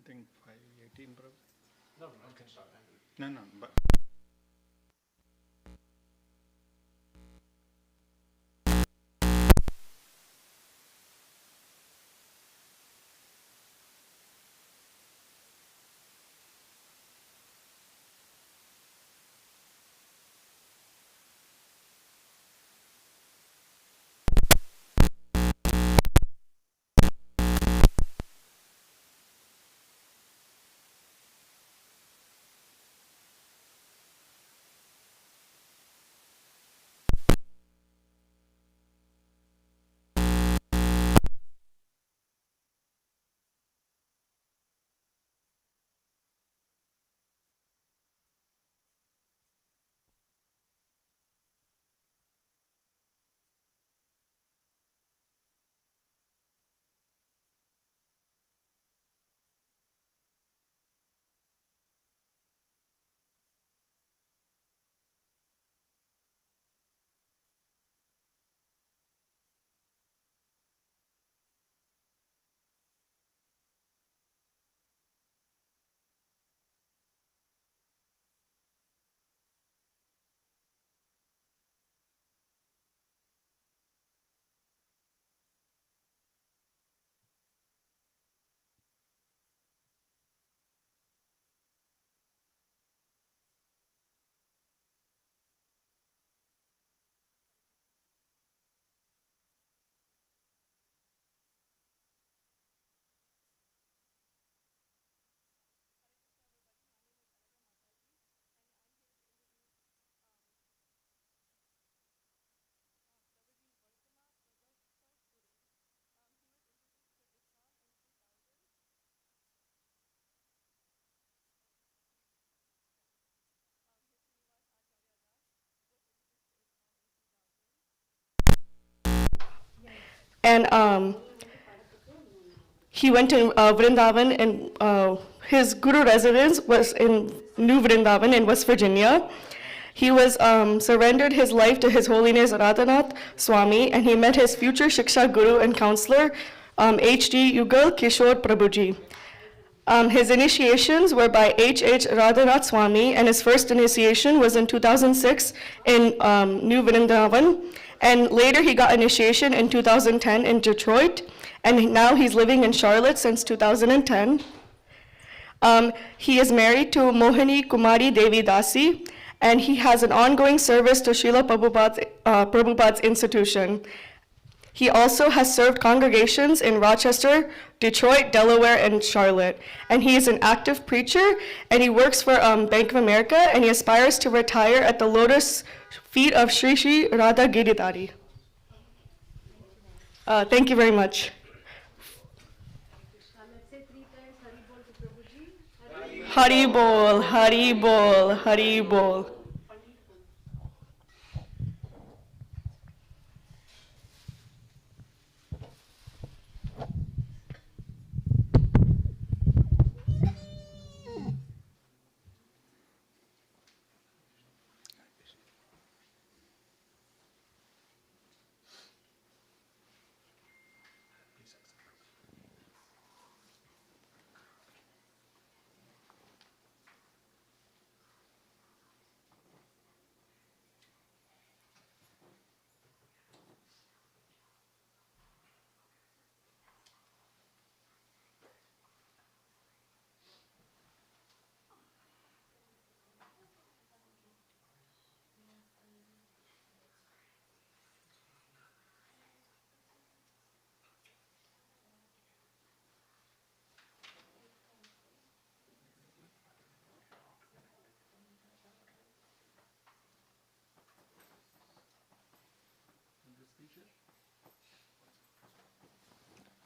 think 518, bro. No, no, I can start. No, no, but And he went to Vrindavan, and his guru residence was in New Vrindavan in West Virginia. He was surrendered his life to His Holiness Radhanath Swami, and he met his future Shiksha guru and counselor, H.D. Yugal Kishore Prabhuji. His initiations were by H.H. Radhanath Swami, and his first initiation was in 2006 in New Vrindavan. And later he got initiation in 2010 in Detroit, and now he's living in Charlotte since 2010. He is married to Mohini Kumari Devi Dasi, and he has an ongoing service to Srila Prabhupada's institution. He also has served congregations in Rochester, Detroit, Delaware, and Charlotte. And he is an active preacher, and he works for Bank of America, and he aspires to retire at the lotus feet of Sri Sri Radha Giridhari. Thank you very much. Let's say 3 times Hari Bol to Prabhuji. Hari Bol, Hari Bol, Hari Bol.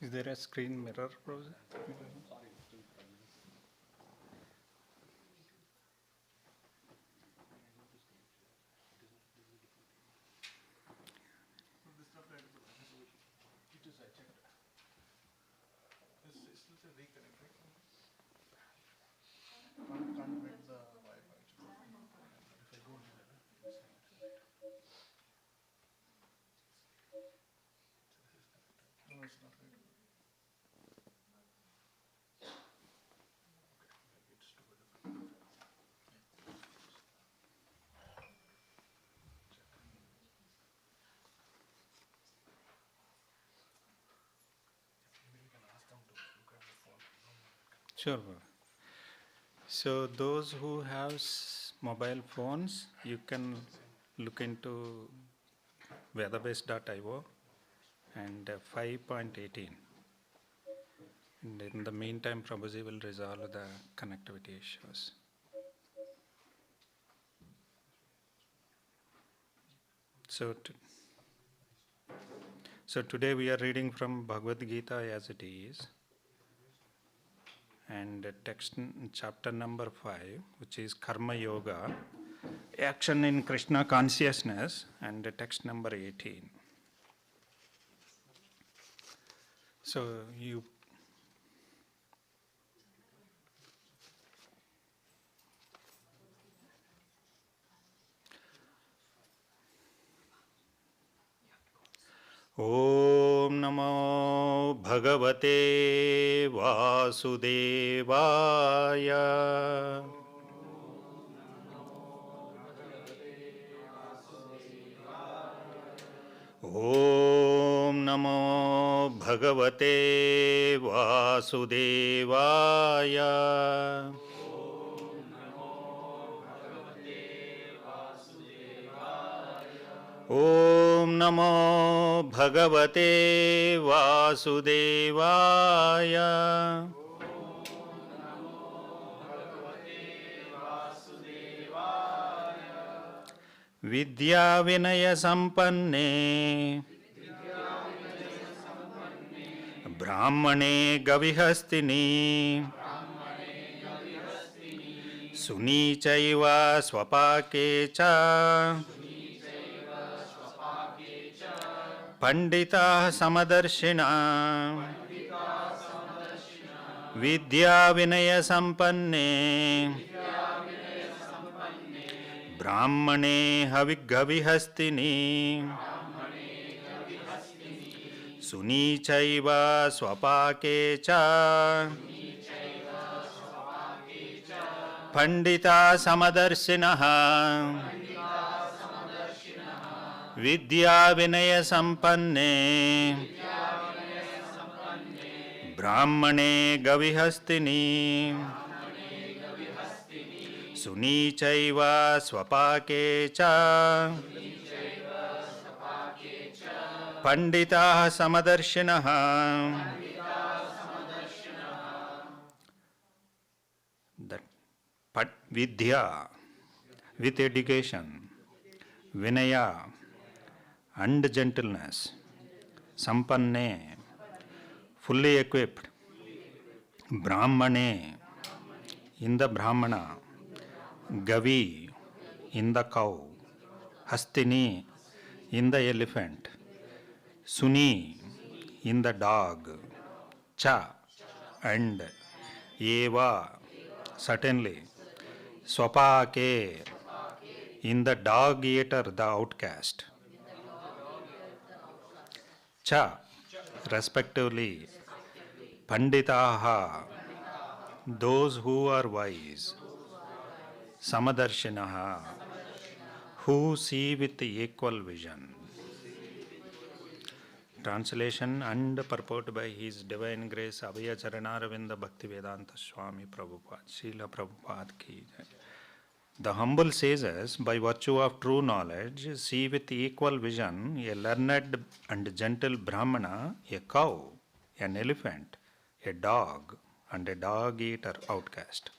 is there a screen mirror, bro? Sure, brother. So those who have mobile phones, you can look into weatherbase.io and 5.18. And in the meantime, Prabhuji will resolve the connectivity issues. So today we are reading from Bhagavad Gita as it is, and text chapter number 5, which is Karma Yoga, action in Krishna consciousness, and text number 18. So you Om Namo Bhagavate Vasudevaya. Om Namo Bhagavate Vasudevaya. Om Namo Bhagavate Vasudevaya. Vidya Vinaya Sampanne Brahmane Gavihastini Sunichaiva Swapake Cha Pandita Samadarshina Vidya Vinaya Sampanne Brahmane Havigavihastini Sunichaiva Swapake Cha Pandita Samadarshinaha Vidya Vinaya Sampanne Brahmane Gavihastini Sunichaiva Swapake Cha Pandita Samadarshinaha. That Vidya, with education, Vinaya, and gentleness, Sampanne, fully equipped, Brahmane, in the Brahmana, Gavi, in the cow, Hastini, in the elephant, Suni, in the dog, Cha, and Eva, certainly, Swapake, in the dog eater, the outcast, Cha, respectively, Panditaha, those who are wise, Samadarshinaha, who see with equal vision. Translation and purport by His Divine Grace Abhaya Charanaravinda Bhaktivedanta Swami Prabhupada, Srila Prabhupada ki jai. The humble sages, by virtue of true knowledge, see with equal vision a learned and gentle Brahmana, a cow, an elephant, a dog, and a dog-eater outcast.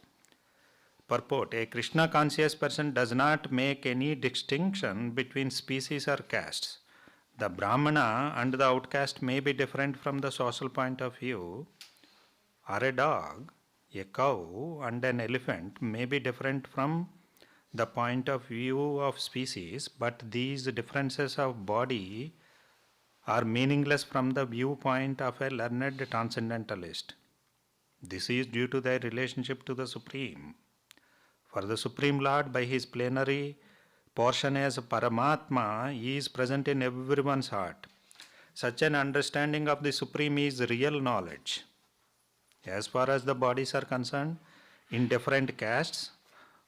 Purport: a Krishna conscious person does not make any distinction between species or castes. The Brahmana and the outcast may be different from the social point of view, or a dog, a cow, and an elephant may be different from the point of view of species, but these differences of body are meaningless from the viewpoint of a learned transcendentalist. This is due to their relationship to the Supreme. For the Supreme Lord, by His plenary portion as Paramatma, He is present in everyone's heart. Such an understanding of the Supreme is real knowledge. As far as the bodies are concerned, in different castes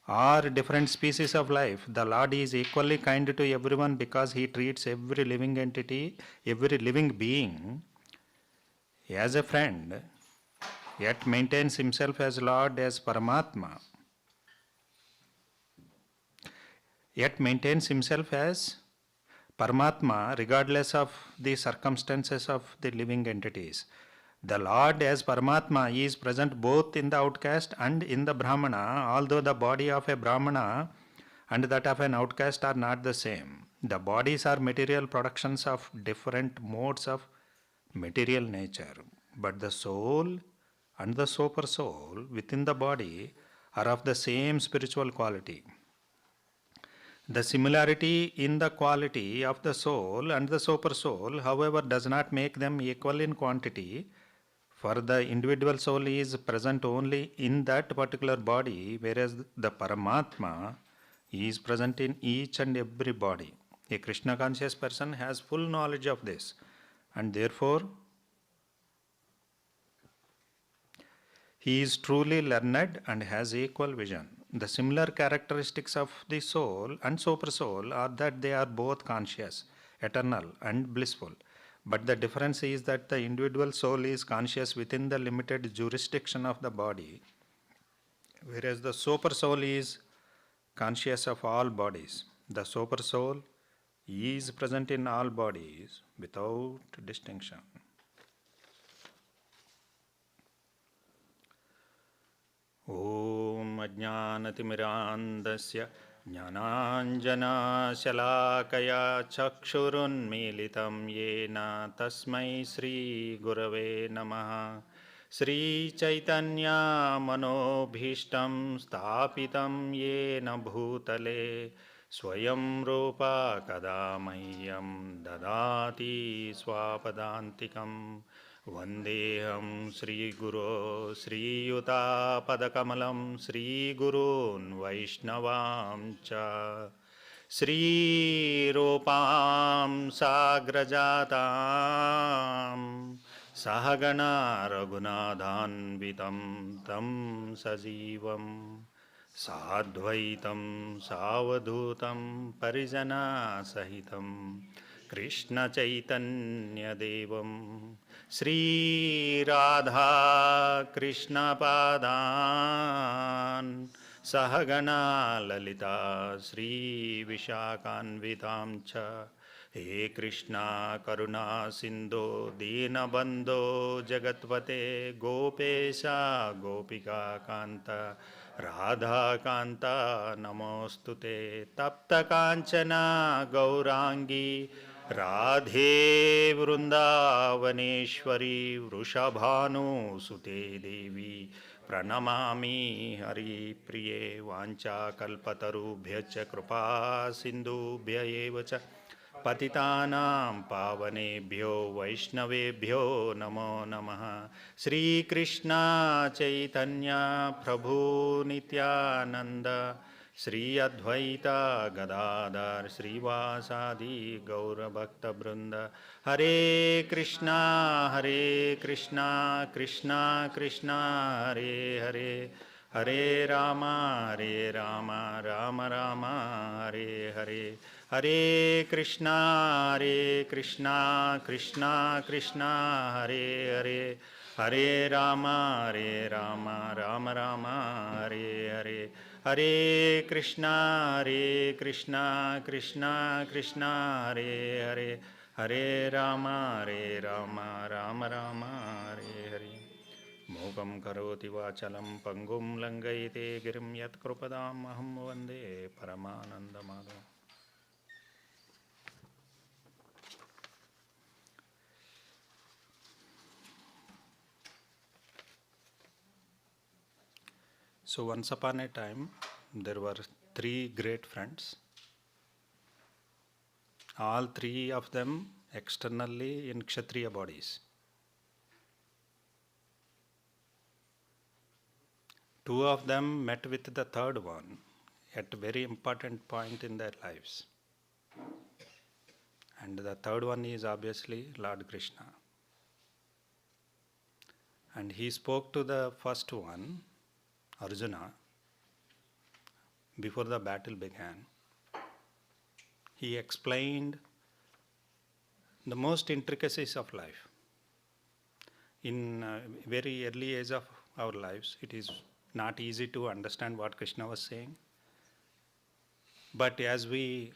or different species of life, the Lord is equally kind to everyone because He treats every living entity, every living being as a friend, yet maintains himself as Lord, as Paramatma. Yet maintains himself as Paramatma regardless of the circumstances of the living entities. The Lord as Paramatma is present both in the outcast and in the Brahmana, although the body of a Brahmana and that of an outcast are not the same. The bodies are material productions of different modes of material nature, but the soul and the super soul within the body are of the same spiritual quality. The similarity in the quality of the soul and the super soul, however, does not make them equal in quantity, for the individual soul is present only in that particular body, whereas the Paramatma is present in each and every body. A Krishna conscious person has full knowledge of this, and therefore he is truly learned and has equal vision. The similar characteristics of the soul and super soul are that they are both conscious, eternal, and blissful. But the difference is that the individual soul is conscious within the limited jurisdiction of the body, whereas the super soul is conscious of all bodies. The super soul is present in all bodies without distinction. ॐ अज्ञानतिमिरान्धस्य ज्ञानाञ्जनशलाकया चक्षुरुन्मीलितं येन तस्मै श्रीगुरवे नमः। श्रीचैतन्यमनोभीष्टं स्थापितं येन भूतले स्वयं रूपा कदा मह्यं ददाति स्वापदान्तिकम्। वन्देऽहं श्रीगुरो श्रीयुतापदकमलं श्रीगुरून् वैष्णवांश्च श्रीरूपां साग्रजातां सहगणा रघुनाथान्वितं तं सजीवं साद्वैतं सावधूतं परिजनसहितं कृष्णचैतन्यदेवं श्रीराधा कृष्णपादान् सहगणा ललिता श्रीविशाखान्वितां च। हे कृष्णा करुणा सिन्धो दीनबन्धो जगत्पते गोपेश गोपिकान्त राधाकान्त नमोऽस्तुते। तप्तकाञ्चना गौराङ्गी राधे वृन्दावनेश्वरी वृषभानुसुते देवी प्रणमामि हरिप्रिये। वाञ्छाकल्पतरुभ्यश्च कृपा सिन्धुभ्य एव च पतितानां पावनेभ्यो वैष्णवेभ्यो नमो नमः। श्रीकृष्ण चैतन्य प्रभु नित्यानन्द श्री अद्वैता गदाधर श्रीवासादि गौरभक्तवृंद। हरे कृष्णा कृष्णा कृष्णा हरे हरे, हरे राम राम राम हरे हरे। हरे कृष्णा कृष्णा कृष्णा हरे हरे, हरे राम राम राम हरे हरे। हरे कृष्णा कृष्णा कृष्णा हरे हरे, हरे राम राम राम हरे हरे। मूकं करोति वाचलं पंगुं लङ्घयते गिरिं यत्कृपदाम् अहं वन्दे परमानन्दमाधवम्। So once upon a time, there were three great friends. All three of them externally in Kshatriya bodies. Two of them met with the third one at a very important point in their lives. And the third one is obviously Lord Krishna. And he spoke to the first one, Arjuna, before the battle began. He explained the most intricacies of life. in very early age of our lives, it is not easy to understand what Krishna was saying. But as we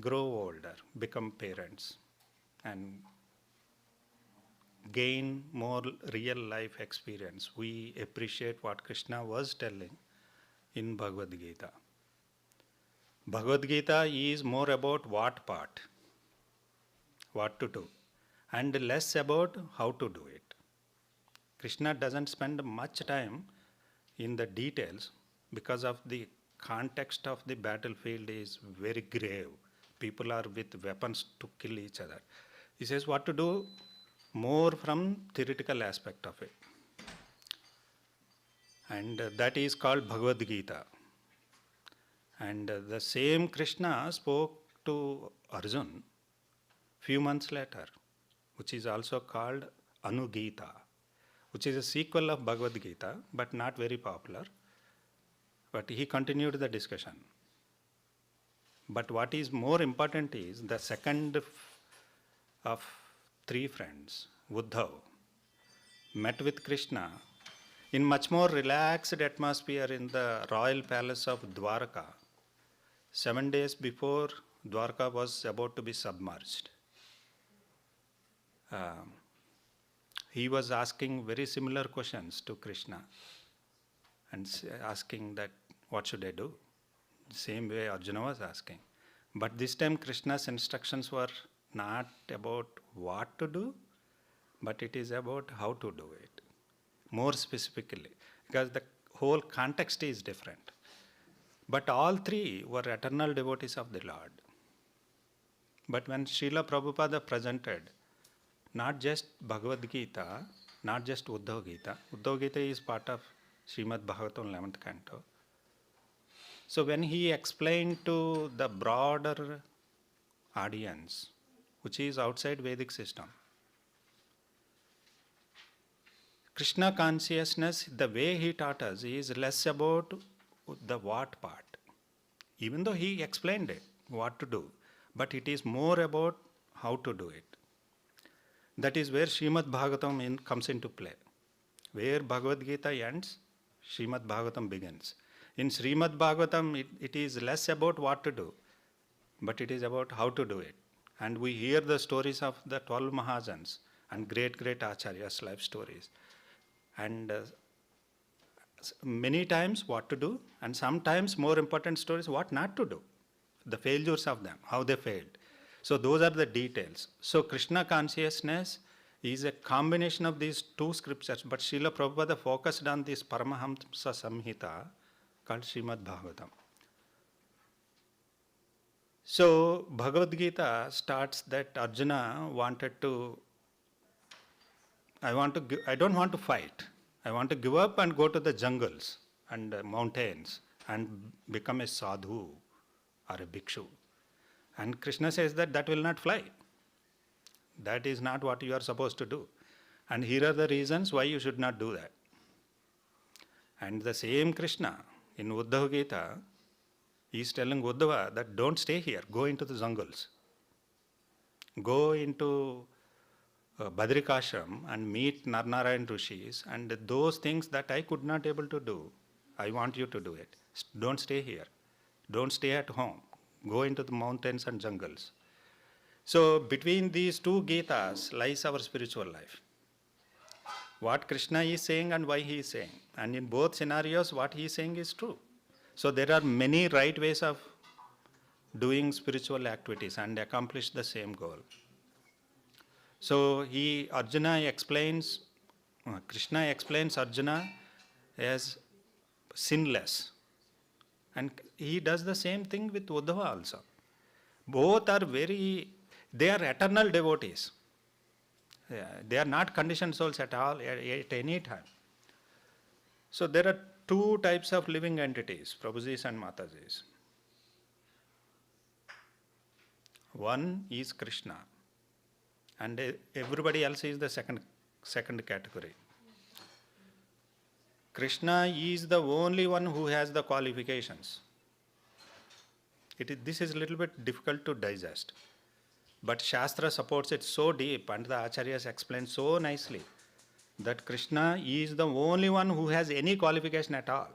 grow older, become parents, and gain more real life experience, we appreciate what Krishna was telling in Bhagavad Gita. Bhagavad Gita is more about what part, what to do, and less about how to do it. Krishna doesn't spend much time in the details because of the context of the battlefield is very grave. People are with weapons to kill each other. He says what to do more from theoretical aspect of it. And that is called Bhagavad Gita. And the same Krishna spoke to Arjun few months later, which is also called Anugita, which is a sequel of Bhagavad Gita, but not very popular. But he continued the discussion. But what is more important is the second of three friends, Uddhav, met with Krishna in much more relaxed atmosphere in the royal palace of Dwarka, 7 days before Dwarka was about to be submerged. He was asking very similar questions to Krishna and asking that, what should I do? Same way Arjuna was asking. But this time Krishna's instructions were not about what to do, but it is about how to do it. More specifically, because the whole context is different. But all three were eternal devotees of the Lord. But when Srila Prabhupada presented not just Bhagavad Gita, not just Uddhav Gita is part of Srimad Bhagavatam 11th canto. So when he explained to the broader audience, which is outside Vedic system, Krishna consciousness, the way he taught us, is less about the what part. Even though he explained it, what to do, but it is more about how to do it. That is where Srimad Bhagavatam comes into play. Where Bhagavad Gita ends, Srimad Bhagavatam begins. In Srimad Bhagavatam, it is less about what to do, but it is about how to do it. And we hear the stories of the 12 Mahajans and great Acharyas' life stories. And many times what to do, and sometimes more important stories, what not to do. The failures of them, how they failed. So those are the details. So Krishna consciousness is a combination of these two scriptures, but Srila Prabhupada focused on this Paramahamsa Samhita called Srimad Bhagavatam. So Bhagavad Gita starts that Arjuna wanted to, I don't want to fight. I want to give up and go to the jungles and mountains and become a sadhu or a bhikshu. And Krishna says that will not fly. That is not what you are supposed to do. And here are the reasons why you should not do that. And the same Krishna in Uddhav Gita is telling Uddhava that don't stay here, go into the jungles. Go into Badrikashram and meet Narnarayan Rishis, and those things that I could not able to do, I want you to do it. Don't stay here. Don't stay at home. Go into the mountains and jungles. So between these two Gitas lies our spiritual life. What Krishna is saying and why he is saying. And in both scenarios, what he is saying is true. So there are many right ways of doing spiritual activities and accomplish the same goal. So Krishna explains Arjuna as sinless. And he does the same thing with Uddhava also. Both are they are eternal devotees. They are not conditioned souls at all at any time. So there are two types of living entities, Prabhujis and Matajis. One is Krishna, and everybody else is the second category. Krishna is the only one who has the qualifications. This is a little bit difficult to digest. But Shastra supports it so deep and the Acharyas explain so nicely that Krishna is the only one who has any qualification at all.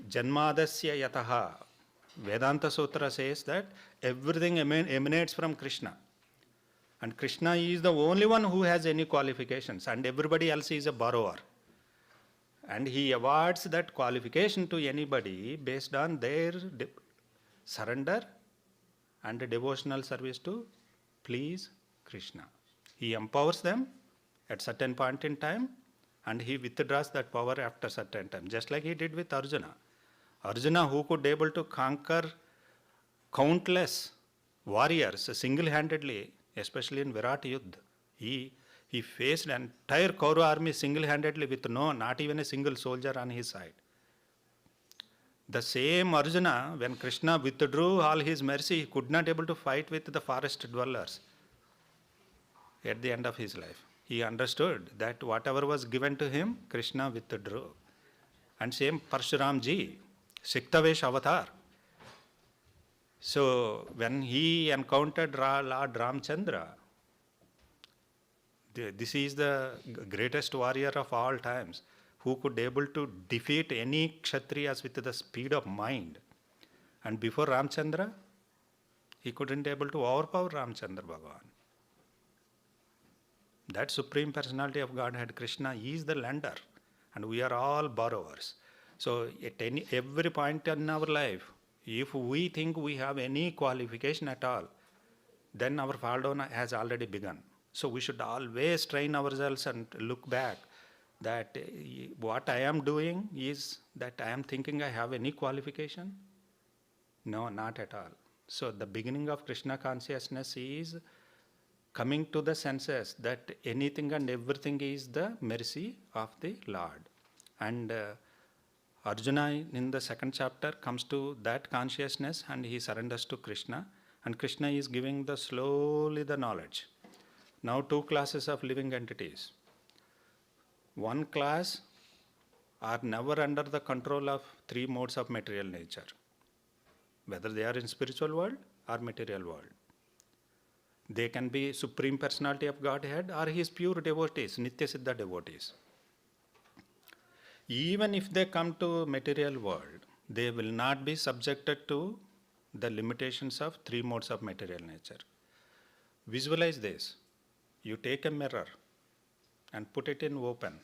Janmadasya yataha. Vedanta Sutra says that everything emanates from Krishna. And Krishna is the only one who has any qualifications, and everybody else is a borrower. And he awards that qualification to anybody based on their surrender and devotional service to please Krishna. He empowers them at certain point in time, and he withdraws that power after certain time, just like he did with Arjuna. Arjuna, who could able to conquer countless warriors single-handedly, especially in Virat Yuddha, he faced an entire Kaurava army single-handedly with not even a single soldier on his side. The same Arjuna, when Krishna withdrew all his mercy, he could not able to fight with the forest dwellers at the end of his life. He understood that whatever was given to him, Krishna withdrew. And same Parshuram ji, Siktavesh avatar. So when he encountered Lord Ramchandra, this is the greatest warrior of all times, who could able to defeat any Kshatriyas with the speed of mind. And before Ramchandra, he couldn't able to overpower Ramchandra Bhagavan. That Supreme Personality of Godhead, Krishna, is the lender, and we are all borrowers. So at every point in our life, if we think we have any qualification at all, then our fall down has already begun. So we should always train ourselves and look back that what I am doing is that I am thinking I have any qualification? No, not at all. So the beginning of Krishna consciousness is coming to the senses that anything and everything is the mercy of the Lord. And Arjuna in the second chapter comes to that consciousness and he surrenders to Krishna, and Krishna is giving slowly the knowledge. Now two classes of living entities. One class are never under the control of three modes of material nature, whether they are in spiritual world or material world. They can be Supreme Personality of Godhead or his pure devotees, Nitya Siddha devotees. Even if they come to material world, they will not be subjected to the limitations of three modes of material nature. Visualize this. You take a mirror and put it in open.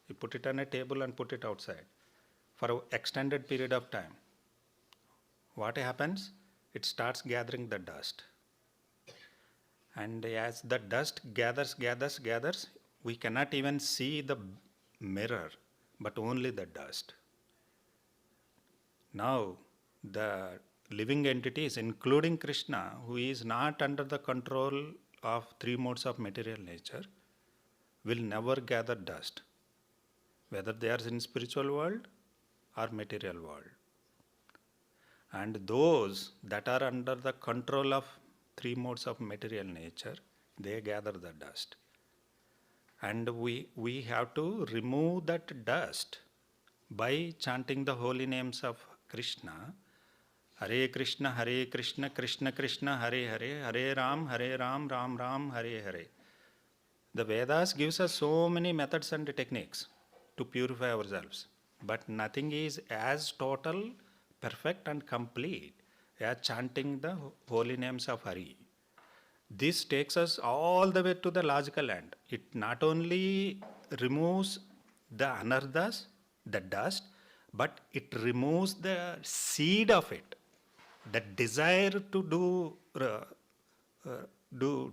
You put it on a table and put it outside for an extended period of time. What happens? It starts gathering the dust. And as the dust gathers, we cannot even see the mirror, but only the dust. Now, the living entities, including Krishna, who is not under the control of three modes of material nature, will never gather dust, whether they are in spiritual world or material world. And those that are under the control of three modes of material nature, they gather the dust. And we have to remove that dust by chanting the holy names of Krishna. Hare Krishna, Krishna Krishna, Hare Hare, Hare Ram, Ram Ram, Hare Hare. The Vedas gives us so many methods and techniques to purify ourselves, but nothing is as total, perfect and complete as chanting the holy names of Hari. This takes us all the way to the logical end. It not only removes the anarthas, the dust, but it removes the seed of it, the desire to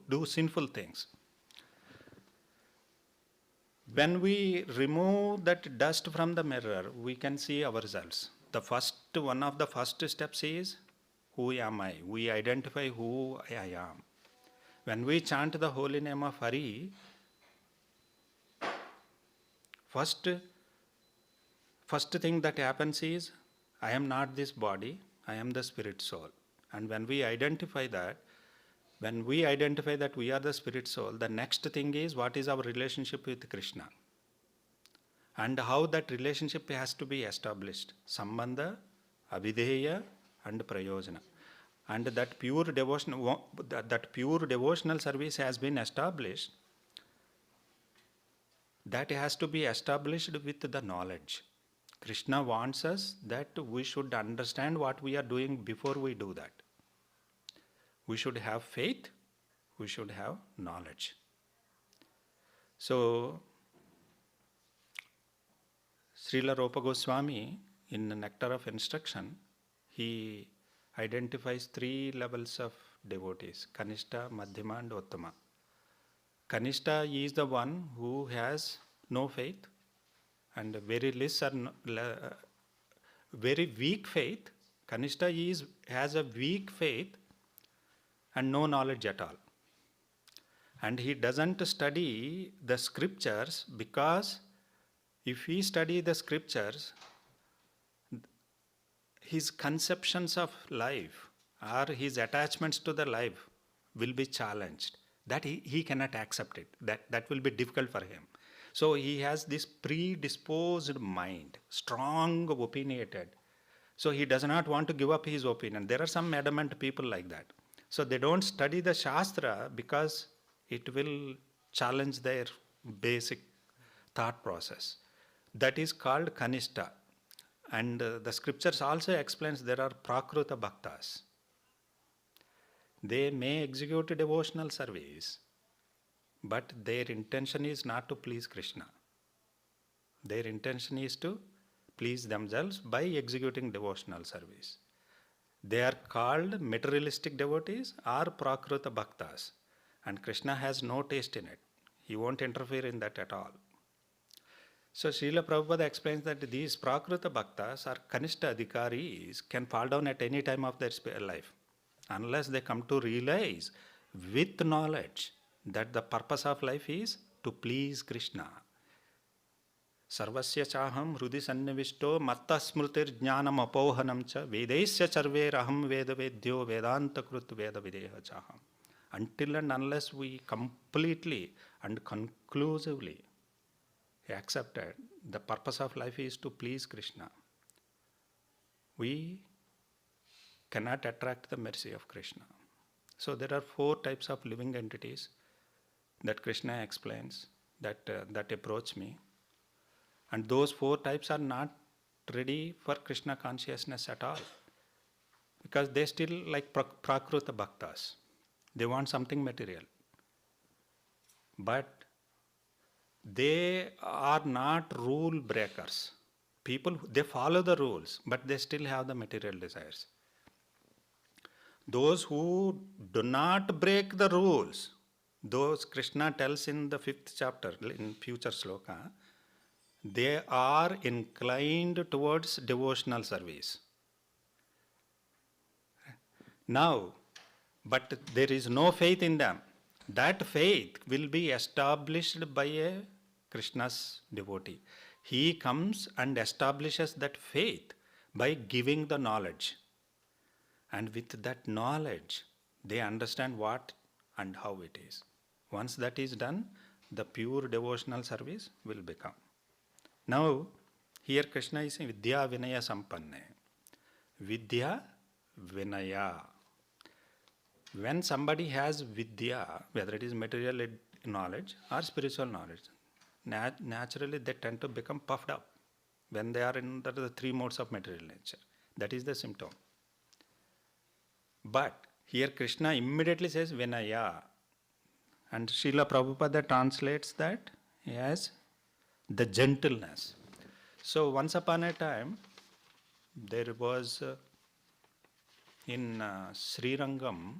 do sinful things. When we remove that dust from the mirror, we can see ourselves. One of the first steps is, who am I? We identify who I am. When we chant the holy name of Hari, first thing that happens is, I am not this body, I am the spirit soul. And when we identify that we are the spirit soul, the next thing is, what is our relationship with Krishna? And how that relationship has to be established. Sambandha, Abhideya and Prayojana. And that pure devotional service has been established that has to be established with the knowledge. Krishna wants us that we should understand what we are doing before we do that. We should have faith, we should have knowledge. So, Srila Rupa Goswami, in the Nectar of Instruction, he identifies 3 levels of devotees: Kanishta, Madhyama, and Uttama. Kanishta is the one who has no faith and very less or very weak faith. Kanishta has a weak faith and no knowledge at all. And he doesn't study the scriptures, because if he study the scriptures, his conceptions of life or his attachments to the life will be challenged. That he cannot accept it. That will be difficult for him. So he has this predisposed mind, strong opinionated. So he does not want to give up his opinion. There are some adamant people like that. So they don't study the Shastra because it will challenge their basic thought process. That is called Kanishta. And the scriptures also explains there are Prakruta Bhaktas. They may execute a devotional service, but their intention is not to please Krishna. Their intention is to please themselves by executing devotional service. They are called materialistic devotees or Prakruta Bhaktas, and Krishna has no taste in it. He won't interfere in that at all. So Srila Prabhupada explains that these Prakruta Bhaktas or Kanishta Adhikaris can fall down at any time of their life, unless they come to realize with knowledge that the purpose of life is to please Krishna. Sarvasya chaham hrudi sannivishto matta smrutir jnanam apohanam cha vedaisya charver aham veda vedyo vedanta krut veda videha chaham. Until and unless we completely and conclusively accepted the purpose of life is to please Krishna, we cannot attract the mercy of Krishna. So there are 4 types of living entities that Krishna explains that approach me. And those 4 types are not ready for Krishna consciousness at all, because they still like Prakruta Bhaktas. They want something material. But they are not rule breakers. People, they follow the rules, but they still have the material desires. Those who do not break the rules, those Krishna tells in the 5th chapter, in future sloka, they are inclined towards devotional service. Now, but there is no faith in them. That faith will be established by a Krishna's devotee. He comes and establishes that faith by giving the knowledge. And with that knowledge, they understand what and how it is. Once that is done, the pure devotional service will become. Now, here Krishna is saying Vidya Vinaya Sampanne. Vidya Vinaya. When somebody has Vidya, whether it is material knowledge or spiritual knowledge, naturally they tend to become puffed up when they are in the 3 modes of material nature. That is the symptom. But here Krishna immediately says Vinaya. And Srila Prabhupada translates that as the gentleness. So once upon a time, there was in Srirangam,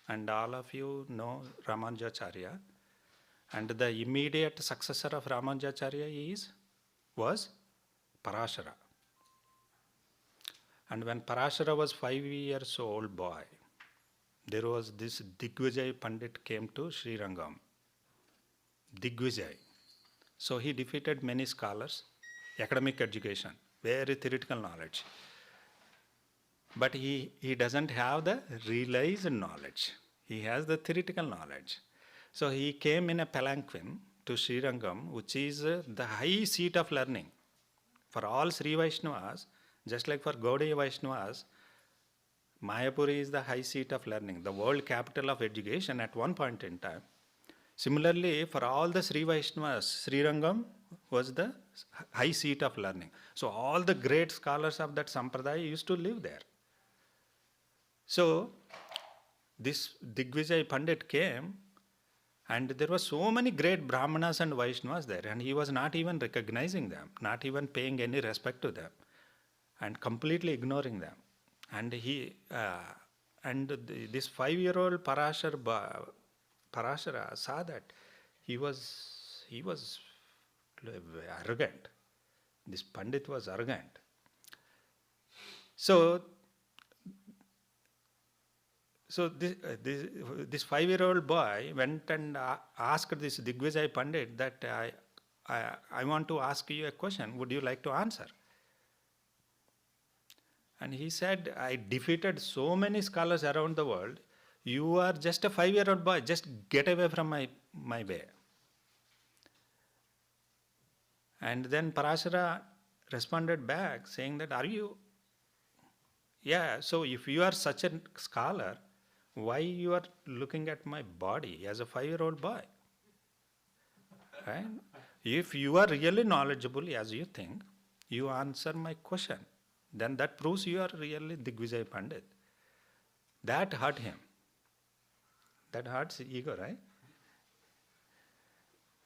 and all of you know Ramanujacharya, and the immediate successor of Ramanujacharya was Parashara. And when Parashara was 5 years old boy, there was this Digvijay Pandit came to Srirangam. Digvijay. So he defeated many scholars, academic education, very theoretical knowledge. But he doesn't have the realized knowledge. He has the theoretical knowledge. So he came in a palanquin to Srirangam, which is the high seat of learning. For all Sri Vaishnavas, just like for Gaudiya Vaishnavas, Mayapur is the high seat of learning, the world capital of education at one point in time. Similarly, for all the Sri Vaishnavas, Srirangam was the high seat of learning. So all the great scholars of that sampradaya used to live there. So this Digvijay Pandit came, and there were so many great Brahmanas and Vaishnavas there, and he was not even recognizing them, not even paying any respect to them, and completely ignoring them. And this 5-year-old Parashara saw that he was arrogant. This Pandit was arrogant. So this 5-year-old boy went and asked this Digvijay Pandit that I want to ask you a question. Would you like to answer? And he said, I defeated so many scholars around the world. You are just a 5-year-old boy. Just get away from my way. And then Parashara responded back saying that, so if you are such a scholar, why you are looking at my body as a 5-year-old boy? Right? If you are really knowledgeable as you think, you answer my question. Then that proves you are really Digvijay Pandit. That hurt him. That hurts ego, right?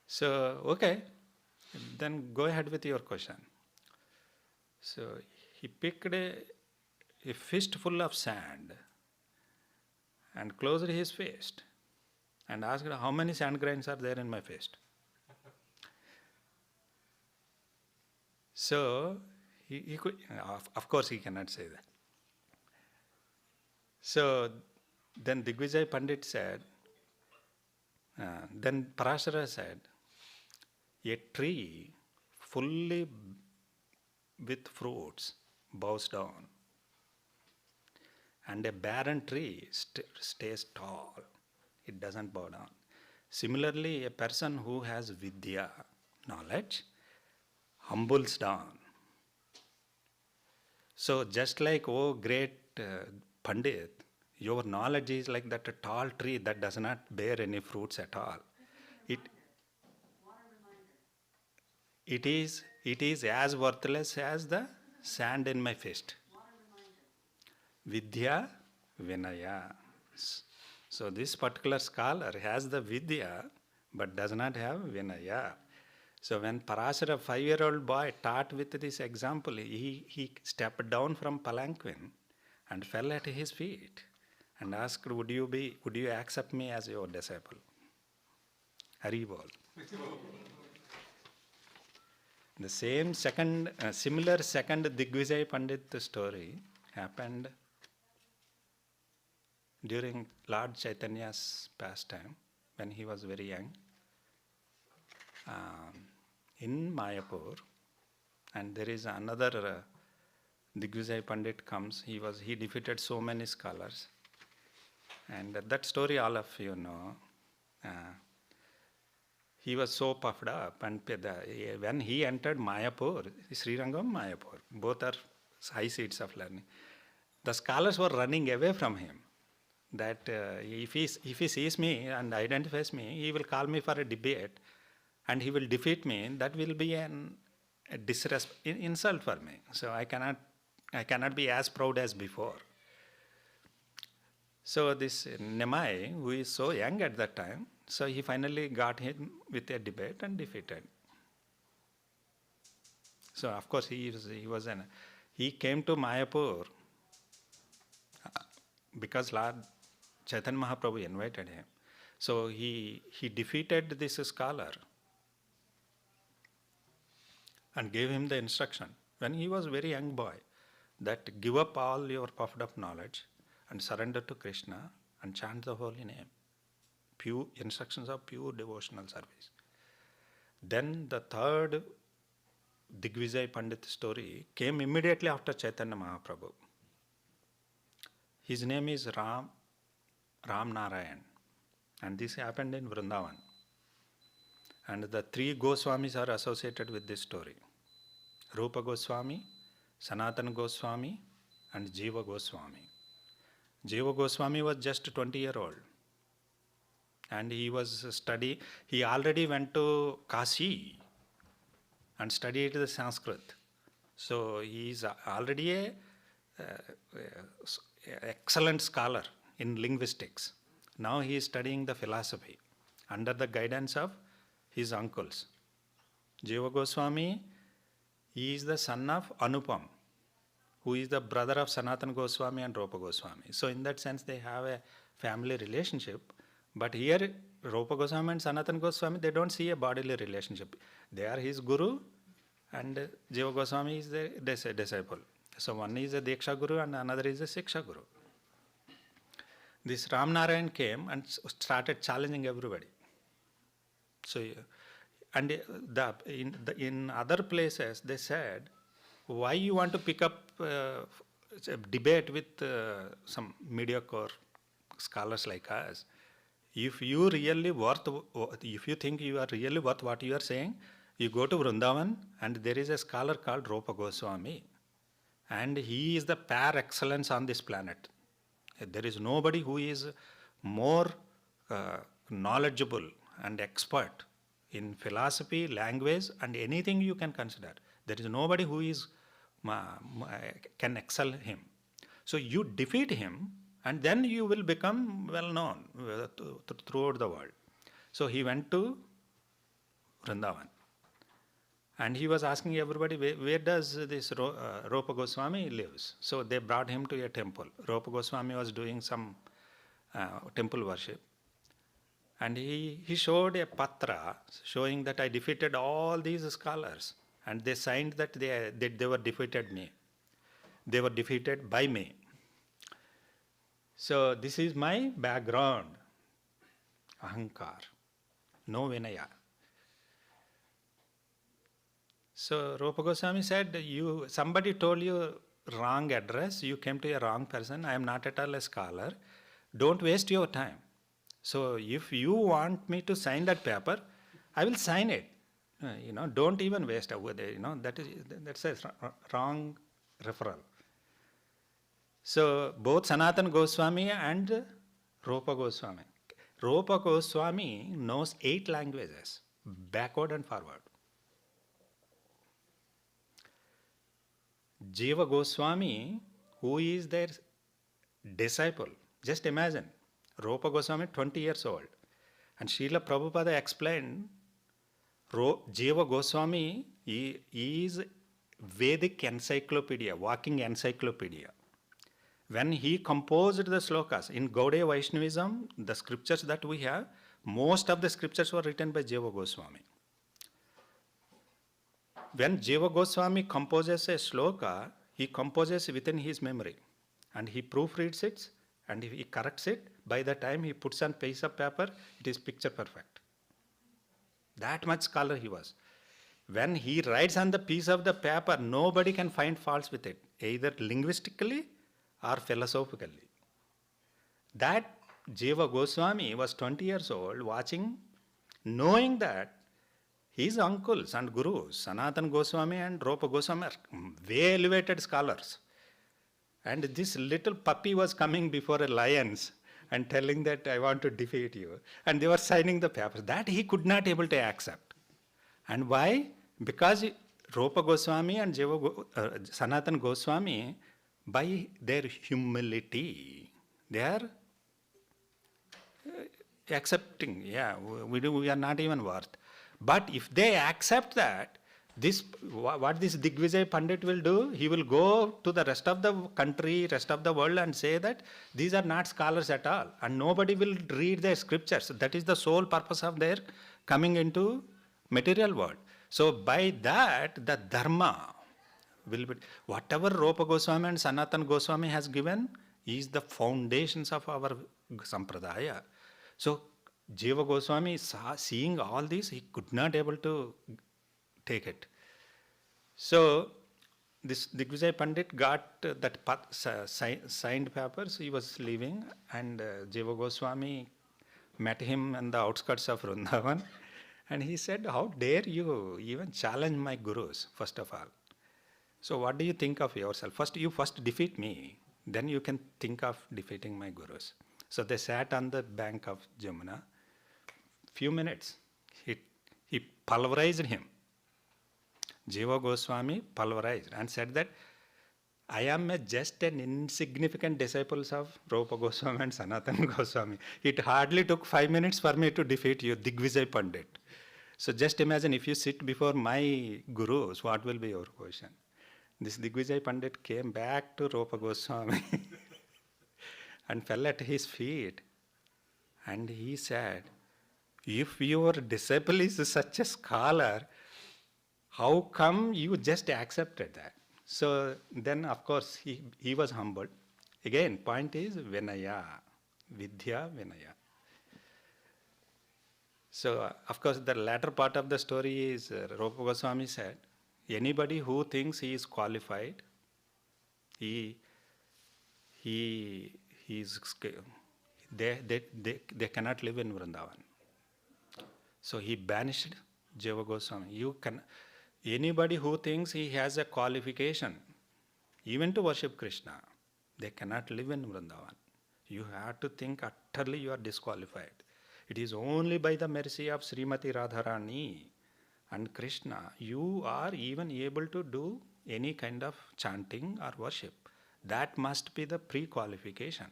So, okay, then go ahead with your question. So he picked a fistful of sand and closed his fist and asked, how many sand grains are there in my fist? So he could, of course he cannot say that. So then Digvijay Pandit said, then Parashara said, a tree fully with fruits bows down, and a barren tree stays tall. It doesn't bow down. Similarly, a person who has vidya, knowledge, humbles down. So just like, oh great Pandit, your knowledge is like that a tall tree that does not bear any fruits at all. It is as worthless as the sand in my fist. Vidya Vinaya. So this particular scholar has the Vidya but does not have Vinaya. So when Parashara, 5-year-old boy, taught with this example, he stepped down from palanquin and fell at his feet and asked, would you accept me as your disciple? Hari Bol. The similar second Digvijay Pandit story happened during Lord Chaitanya's pastime when he was very young in Mayapur. And there is another Digvijay Pandit comes. He defeated so many scholars. And that story all of you know. He was so puffed up, and when he entered Mayapur, Srirangam, Mayapur, both are high seats of learning, the scholars were running away from him. That if he sees me and identifies me, he will call me for a debate, and he will defeat me. That will be a insult for me. So I cannot be as proud as before. So this Nimai, who is so young at that time, so he finally got him with a debate and defeated. So of course he came to Mayapur because Lord Chaitanya Mahaprabhu invited him. So he defeated this scholar and gave him the instruction when he was a very young boy that give up all your puffed up knowledge and surrender to Krishna and chant the holy name. Pure instructions of pure devotional service. Then the third Digvijay Pandit story came immediately after Chaitanya Mahaprabhu. His name is Ram Narayan, and this happened in Vrindavan. And the 3 Goswamis are associated with this story: Rupa Goswami, Sanatana Goswami, and Jiva Goswami. Jiva Goswami was just 20-year-old. And he was he already went to Kashi and studied the Sanskrit. So he is already excellent scholar in linguistics. Now he is studying the philosophy under the guidance of his uncles. Jiva Goswami, he is the son of Anupam, who is the brother of Sanatana Goswami and Rupa Goswami. So in that sense, they have a family relationship. But here, Rupa Goswami and Sanatana Goswami, they don't see a bodily relationship. They are his guru, and Jiva Goswami is the disciple. So one is a Diksha Guru and another is a Siksha Guru. This Ram Narayan came and started challenging everybody. So, and in other places they said, why you want to pick up a debate with some mediocre scholars like us? If you think you are really worth what you are saying, you go to Vrindavan and there is a scholar called Rupa Goswami. And he is the par excellence on this planet. There is nobody who is more knowledgeable and expert in philosophy, language, and anything you can consider. There is nobody who is can excel him. So you defeat him, and then you will become well known throughout the world. So he went to Vrindavan. And he was asking everybody, where does this Rupa Goswami lives? So they brought him to a temple. Rupa Goswami was doing some temple worship. And he showed a patra showing that I defeated all these scholars. And they signed that they were defeated me. They were defeated by me. So this is my background. Ahankar. No Vinaya. So Rupa Goswami said, somebody told you wrong address, you came to a wrong person, I am not at all a scholar, don't waste your time. So if you want me to sign that paper, I will sign it. Don't even waste over there, that's a wrong referral. So both Sanatana Goswami and Rupa Goswami. Rupa Goswami knows 8 languages, backward and forward. Jiva Goswami, who is their disciple, just imagine, Rupa Goswami 20 years old. And Srila Prabhupada explained, Jiva Goswami is Vedic encyclopedia, walking encyclopedia. When he composed the slokas, in Gaudiya Vaishnavism, the scriptures that we have, most of the scriptures were written by Jiva Goswami. When Jiva Goswami composes a sloka, he composes within his memory. And he proofreads it, and he corrects it. By the time he puts on piece of paper, it is picture perfect. That much scholar he was. When he writes on the piece of the paper, nobody can find faults with it, either linguistically or philosophically. That Jiva Goswami was 20 years old, watching, knowing that his uncles and gurus, Sanatana Goswami and Rupa Goswami, are way elevated scholars. And this little puppy was coming before a lions and telling that I want to defeat you. And they were signing the papers. That he could not able to accept. And why? Because Rupa Goswami and Sanatana Goswami, by their humility, they are accepting, we are not even worth. But if they accept that, what this Digvijay Pandit will do, he will go to the rest of the country, rest of the world and say that these are not scholars at all. And nobody will read their scriptures. That is the sole purpose of their coming into material world. So by that, the dharma will be, whatever Rupa Goswami and Sanatana Goswami has given is the foundations of our sampradaya. So Jiva Goswami seeing all this, he could not able to take it. So this Digvijay Pandit got that signed papers, he was leaving, and Jiva Goswami met him on the outskirts of Vrindavan, and he said, how dare you even challenge my gurus, first of all. So what do you think of yourself? You first defeat me, then you can think of defeating my gurus. So they sat on the bank of Jamuna, few minutes, he pulverized him. Jiva Goswami pulverized and said that I am just an insignificant disciple of Rupa Goswami and Sanatana Goswami. It hardly took 5 minutes for me to defeat you, Digvijay Pandit. So just imagine if you sit before my gurus, what will be your position? This Digvijay Pandit came back to Rupa Goswami and fell at his feet. And he said, if your disciple is such a scholar, how come you just accepted that? So then, of course, he was humbled. Again, point is Vinaya, Vidya Vinaya. So, of course, the latter part of the story is Rupa Goswami said, anybody who thinks he is qualified, he is, they cannot live in Vrindavan. So he banished Jiva Goswami. Anybody who thinks he has a qualification, even to worship Krishna, they cannot live in Vrindavan. You have to think utterly you are disqualified. It is only by the mercy of Srimati Radharani and Krishna you are even able to do any kind of chanting or worship. That must be the pre-qualification.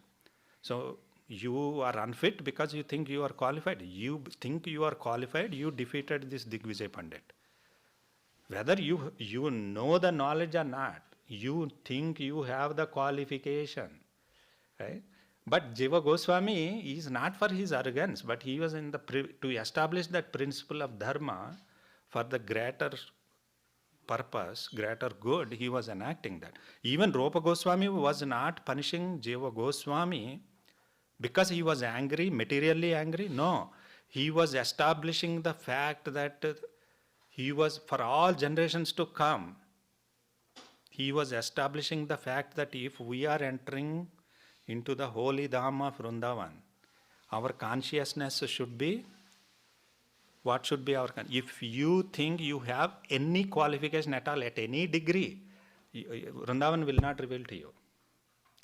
So you are unfit because you think you are qualified. You think you are qualified, you defeated this Digvijay Pandit. Whether you know the knowledge or not, you think you have the qualification, right? But Jiva Goswami is not for his arrogance, but he was to establish that principle of dharma for the greater purpose, greater good, he was enacting that. Even Rupa Goswami was not punishing Jiva Goswami because he was angry, materially angry. No, he was establishing the fact that he was, for all generations to come, he was establishing the fact that if we are entering into the holy dham of Vrindavan, our consciousness should be, what should be our, if you think you have any qualification at all, at any degree, Vrindavan will not reveal to you.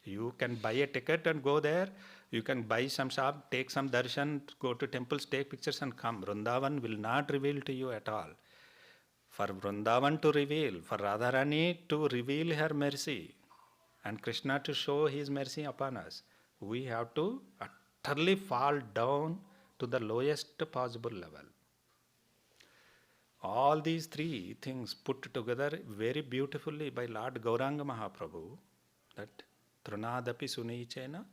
You can buy a ticket and go there, you can buy some shop, take some darshan, go to temples, take pictures and come. Vrindavan will not reveal to you at all. For Vrindavan to reveal, for Radharani to reveal her mercy, and Krishna to show his mercy upon us, we have to utterly fall down to the lowest possible level. All these three things put together very beautifully by Lord Gauranga Mahaprabhu, that Trunadapi Sunichena,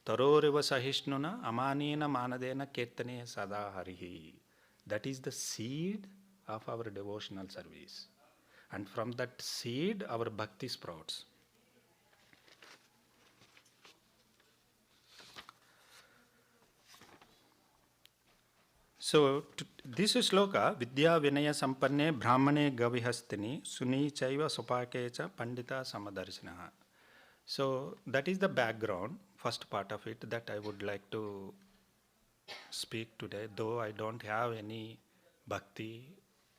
Taroriva Sahishnuna, Amanina Manadena Ketane Sada Harihi. That is the seed of our devotional service. And from that seed, our bhakti sprouts. So, this sloka, Vidya Vinaya Sampanne Brahmane Gavihastini Suni Chaiva Sopakecha Pandita Samadarshinaha. So, that is the background, first part of it that I would like to speak today, though I don't have any bhakti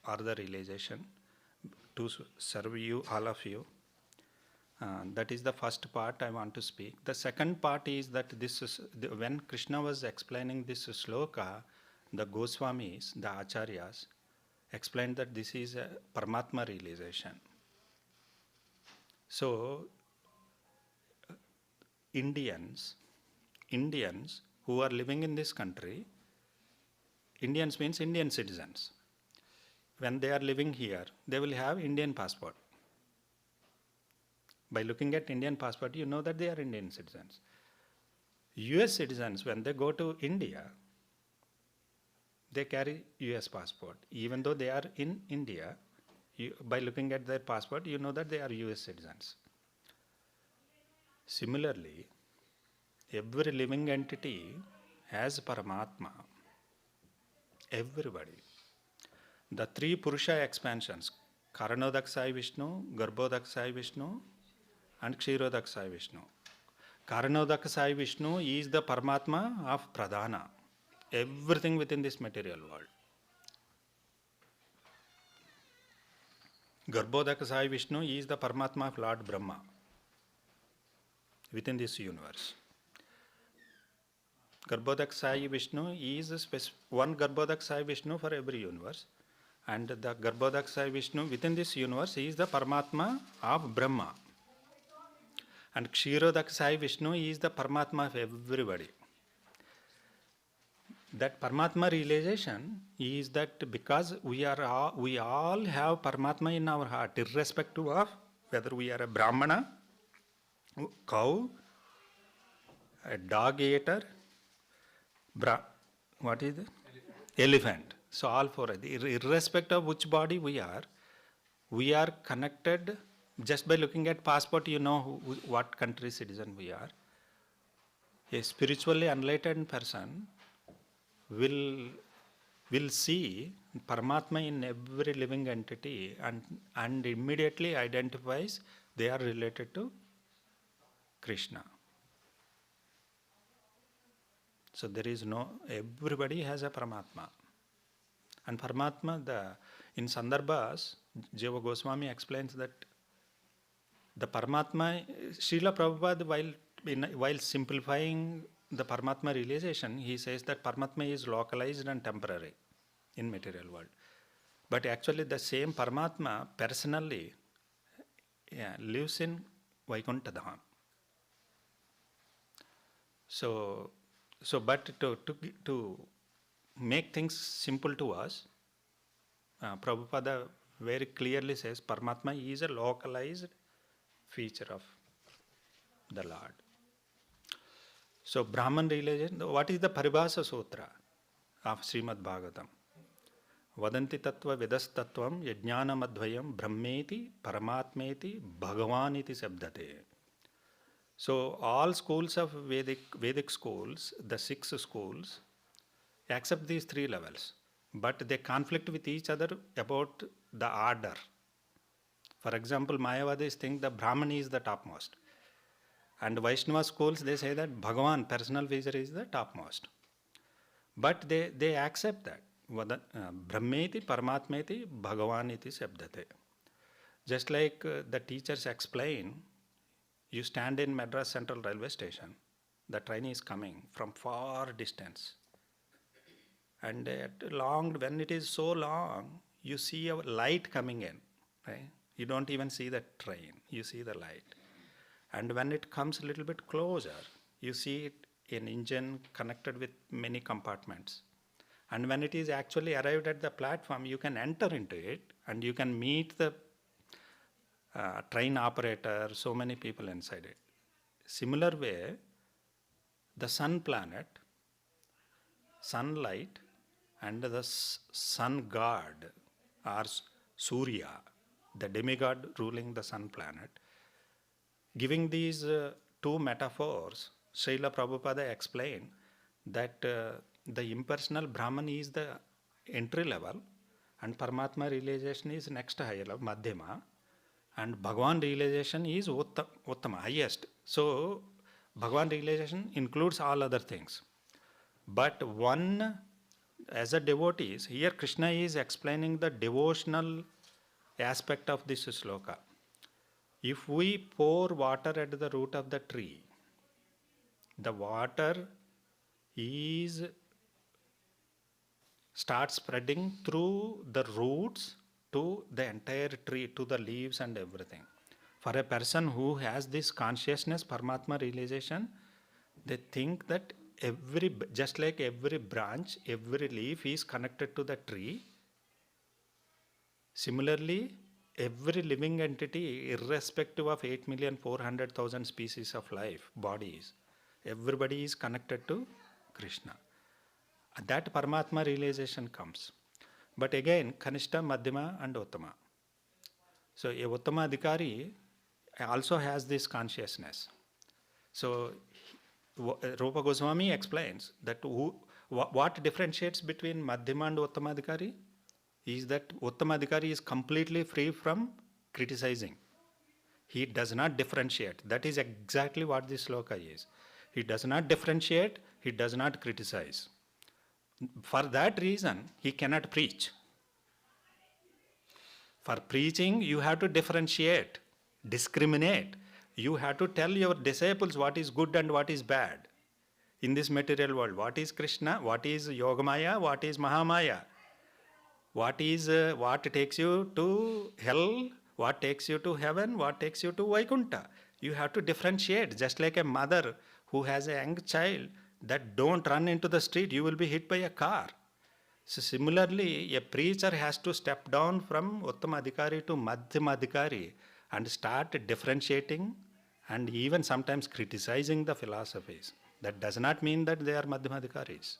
or the realization to serve you, all of you. That is the first part I want to speak. The second part is that when Krishna was explaining this sloka, the Goswamis, the Acharyas, explained that this is a Paramatma realization. So, Indians who are living in this country, Indians means Indian citizens. When they are living here, they will have Indian passport. By looking at Indian passport, you know that they are Indian citizens. US citizens, when they go to India, they carry US passport. Even though they are in India, by looking at their passport, you know that they are US citizens. Similarly, every living entity has Paramatma. Everybody. The three Purusha expansions, Karanodaksai Vishnu, Garbhodaksai Vishnu, and Kshirodaksai Vishnu. Karanodaksai Vishnu is the Paramatma of Pradhana. Everything within this material world. Garbhodaksai Vishnu is the Paramatma of Lord Brahma within this universe. Garbhodakshayi Vishnu is one Garbhodakshayi Vishnu for every universe. And the Garbhodakshayi Vishnu within this universe is the Paramatma of Brahma. And Kshirodakshayi Vishnu is the Paramatma of everybody. That Paramatma realization is that because we all have Paramatma in our heart, irrespective of whether we are a Brahmana, cow, a dog eater, what is it? Elephant. So all four, irrespective of which body we are connected. Just by looking at passport, you know what country citizen we are. A spiritually enlightened person will see Paramatma in every living entity and immediately identifies they are related to Krishna. So there is everybody has a Paramatma. And Paramatma, in Sandarbhas, Jiva Goswami explains that the Paramatma, Srila Prabhupada, while simplifying the Paramatma realization, he says that Paramatma is localized and temporary in material world. But actually the same Paramatma personally lives in Vaikuntha Dham. So but to make things simple to us, Prabhupada very clearly says Paramatma is a localized feature of the Lord. So Brahman realization, what is the Paribhasa Sutra of Srimad Bhagavatam? Vadanti tattva vidas tattvam yajnanam advayam brahmeti paramatmeti bhagavaniti sabdate. So all schools of Vedic schools, the 6 schools, accept these 3 levels, but they conflict with each other about the order. For example, Mayavadis think the Brahman is the topmost. And Vaishnava schools, they say that Bhagavan, personal feature, is the topmost. But they accept that. Brahmeti paramatmeti bhagavaniti sabdate. Just like the teachers explain, you stand in Madras Central Railway Station, the train is coming from far distance. And when it is so long, you see a light coming in. Right? You don't even see the train, you see the light. And when it comes a little bit closer, you see an engine connected with many compartments. And when it is actually arrived at the platform, you can enter into it and you can meet the train operator, so many people inside it. Similar way, the sun planet, sunlight, and the sun god or Surya, the demigod ruling the sun planet, giving these 2 metaphors, Srila Prabhupada explained that the impersonal Brahman is the entry level and Paramatma realization is next higher level, Madhyama, and Bhagavan realization is Uttama, highest. So Bhagavan realization includes all other things. But one, as a devotee, here Krishna is explaining the devotional aspect of this sloka. If we pour water at the root of the tree, the water starts spreading through the roots to the entire tree, to the leaves and everything. For a person who has this consciousness, Paramatma realization, they think that just like every branch, every leaf is connected to the tree, similarly, every living entity, irrespective of 8,400,000 species of life, bodies, everybody is connected to Krishna. That Paramatma realization comes. But again, Kanishta, Madhyama and Uttama. So a Uttama Adhikari also has this consciousness. So Rupa Goswami explains that what differentiates between Madhyama and Uttama Adhikari is that Uttama Adhikari is completely free from criticizing. He does not differentiate. That is exactly what this sloka is. He does not differentiate, he does not criticize. For that reason, he cannot preach. For preaching, you have to differentiate, discriminate. You have to tell your disciples what is good and what is bad. in this material world. What is Krishna? What is Yogamaya? What is Mahamaya? What takes you to hell? What takes you to heaven? What takes you to Vaikuntha? You have to differentiate. Just like a mother who has a young child, that don't run into the street, you will be hit by a car. So similarly, a preacher has to step down from Uttama Adhikari to Madhyama Adhikari and start differentiating and even sometimes criticizing the philosophies. That does not mean that they are Madhyama Adhikaris.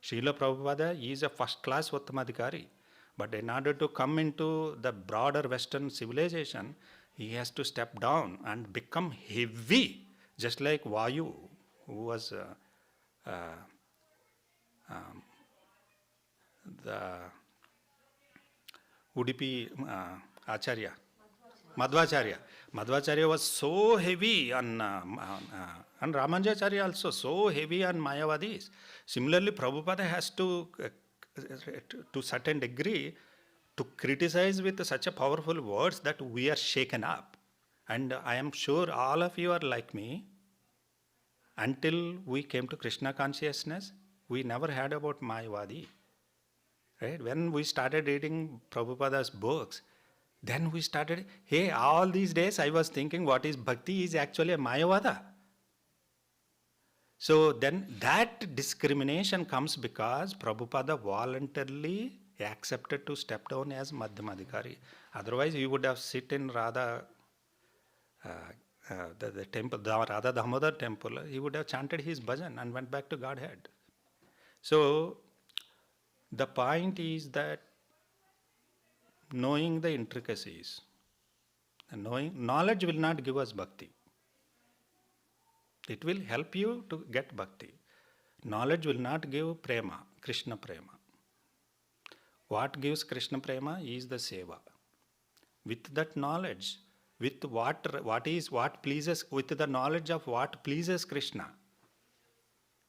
Srila Prabhupada is a first-class Uttama Adhikari. But in order to come into the broader Western civilization, he has to step down and become heavy, just like Vayu, who was the Udupi Acharya, Madhvacharya. Madhvacharya was so heavy on, and Ramanujacharya also so heavy on Mayavadis. Similarly, Prabhupada has to certain degree, to criticize with such a powerful words that we are shaken up. And I am sure all of you are like me. Until we came to Krishna consciousness, we never heard about Mayavadi. Right? When we started reading Prabhupada's books, then we started, hey, all these days I was thinking what is bhakti is actually a Mayavada. So then that discrimination comes because Prabhupada voluntarily accepted to step down as Madhyamadhikari. Otherwise, he would have sit in Radha, the temple, the Radha Damodar temple. He would have chanted his bhajan and went back to Godhead. So the point is that knowing the intricacies, knowledge will not give us bhakti. It will help you to get bhakti. Knowledge will not give prema, Krishna prema. What gives Krishna prema is the seva. With that knowledge, with what pleases, with the knowledge of what pleases Krishna,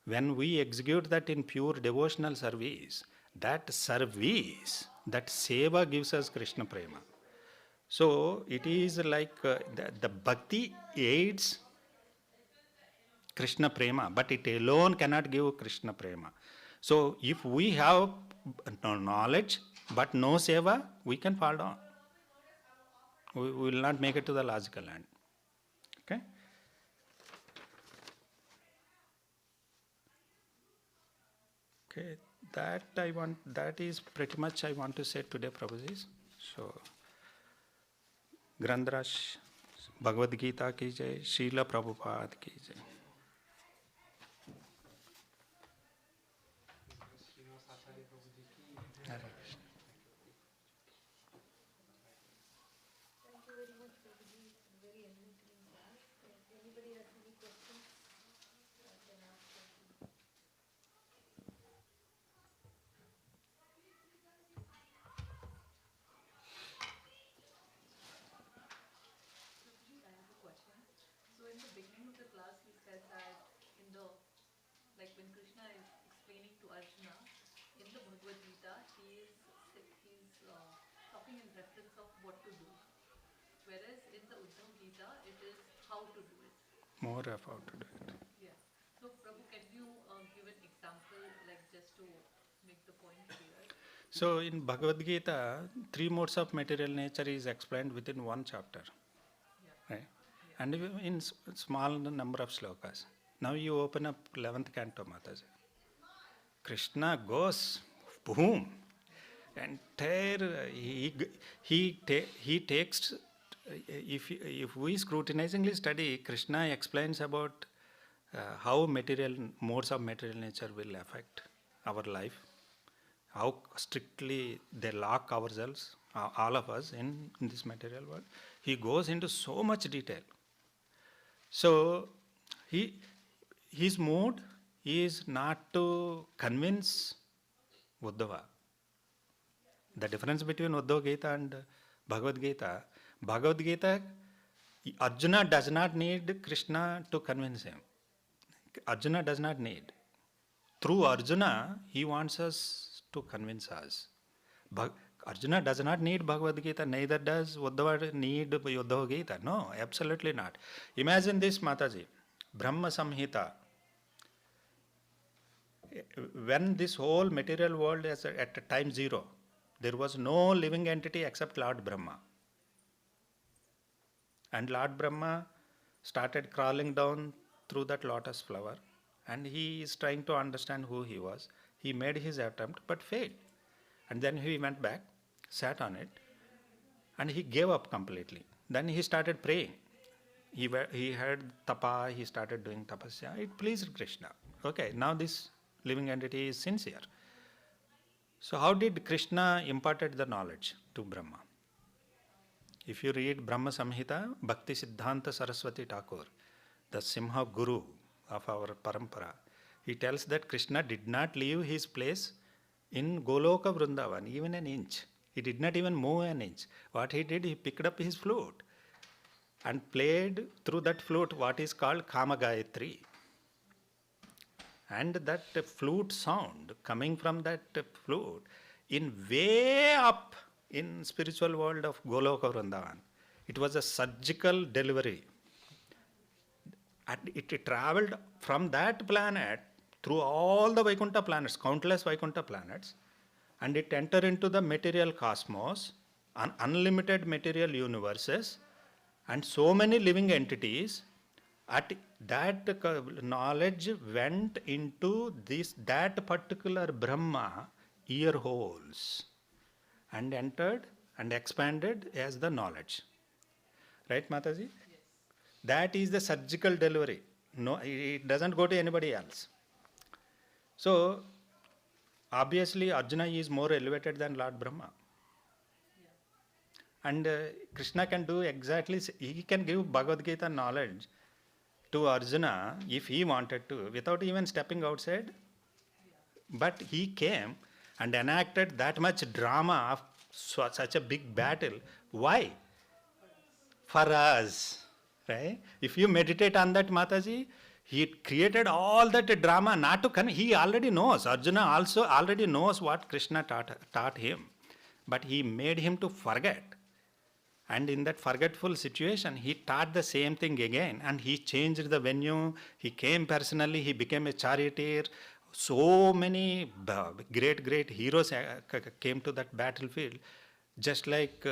when we execute that in pure devotional service, that service, that seva gives us Krishna prema. So it is like the bhakti aids Krishna prema, but it alone cannot give Krishna prema. So if we have no knowledge but no seva, we can fall down. We will not make it to the logical end. Okay? Okay, that is pretty much I want to say today, Prabhuji. So, Grandrash, Bhagavad Gita ki jai, Srila Prabhupada ki jai. Hare Krishna. Thank you very much, Prabhuji. Very enlightening class. If anybody has any questions, can ask them. Prabhuji, I have a question. So in the beginning of the class, he said that like when Krishna is explaining to Arjuna, in the Bhagavad Gita, he's talking in reference of what to do. Whereas in the Uddhav Gita, it is how to do it. More of how to do it. Yeah. So Prabhu, can you give an example, like just to make the point clear? So in Bhagavad Gita, 3 modes of material nature is explained within 1 chapter. Yeah. Right? And in small number of slokas. Now you open up 11th canto, Mataji. Krishna goes, boom, entire, he takes, if we scrutinizingly study, Krishna explains about how modes of material nature will affect our life, how strictly they lock ourselves, all of us in this material world. He goes into so much detail. So his mood is not to convince Uddhava. The difference between Uddhava Gita and Bhagavad Gita, Arjuna does not need Krishna to convince him. Arjuna does not need. Through Arjuna, he wants us to convince us. Arjuna does not need Bhagavad Gita, neither does Uddhava need Uddhava Gita. No, absolutely not. Imagine this, Mataji. Brahma Samhita. when this whole material world is at time zero, there was no living entity except Lord Brahma. And Lord Brahma started crawling down through that lotus flower, and he is trying to understand who he was. He made his attempt but failed. And then he went back, sat on it, and he gave up completely. Then he started praying. He had tapa, he started doing tapasya. It pleased Krishna. Okay, now this living entity is sincere. So how did Krishna imparted the knowledge to Brahma? If you read Brahma Samhita, Bhakti Siddhanta Saraswati Thakur, the Simha Guru of our parampara, he tells that Krishna did not leave his place in Goloka Vrindavan, even an inch. He did not even move an inch. What he did, he picked up his flute and played through that flute what is called Kama Gayatri. And that flute sound coming from that flute in way up in spiritual world of Goloka Vrindavan, it was a surgical delivery. And it traveled from that planet through all the Vaikuntha planets, countless Vaikuntha planets, and it entered into the material cosmos, unlimited material universes, and so many living entities. At that knowledge went into that particular Brahma ear holes and entered and expanded as the knowledge. Right, Mataji? Yes. That is the surgical delivery. No, it doesn't go to anybody else. So, obviously, Arjuna is more elevated than Lord Brahma. Yeah. And Krishna can do exactly, he can give Bhagavad Gita knowledge to Arjuna if he wanted to, without even stepping outside. Yeah. But he came and enacted that much drama of such a big battle. Why? For us. Right? If you meditate on that, Mataji, he created all that drama not to he already knows. Arjuna also already knows what Krishna taught him. But he made him to forget. And in that forgetful situation, he taught the same thing again. And he changed the venue. He came personally. He became a charioteer. So many great heroes came to that battlefield. Just like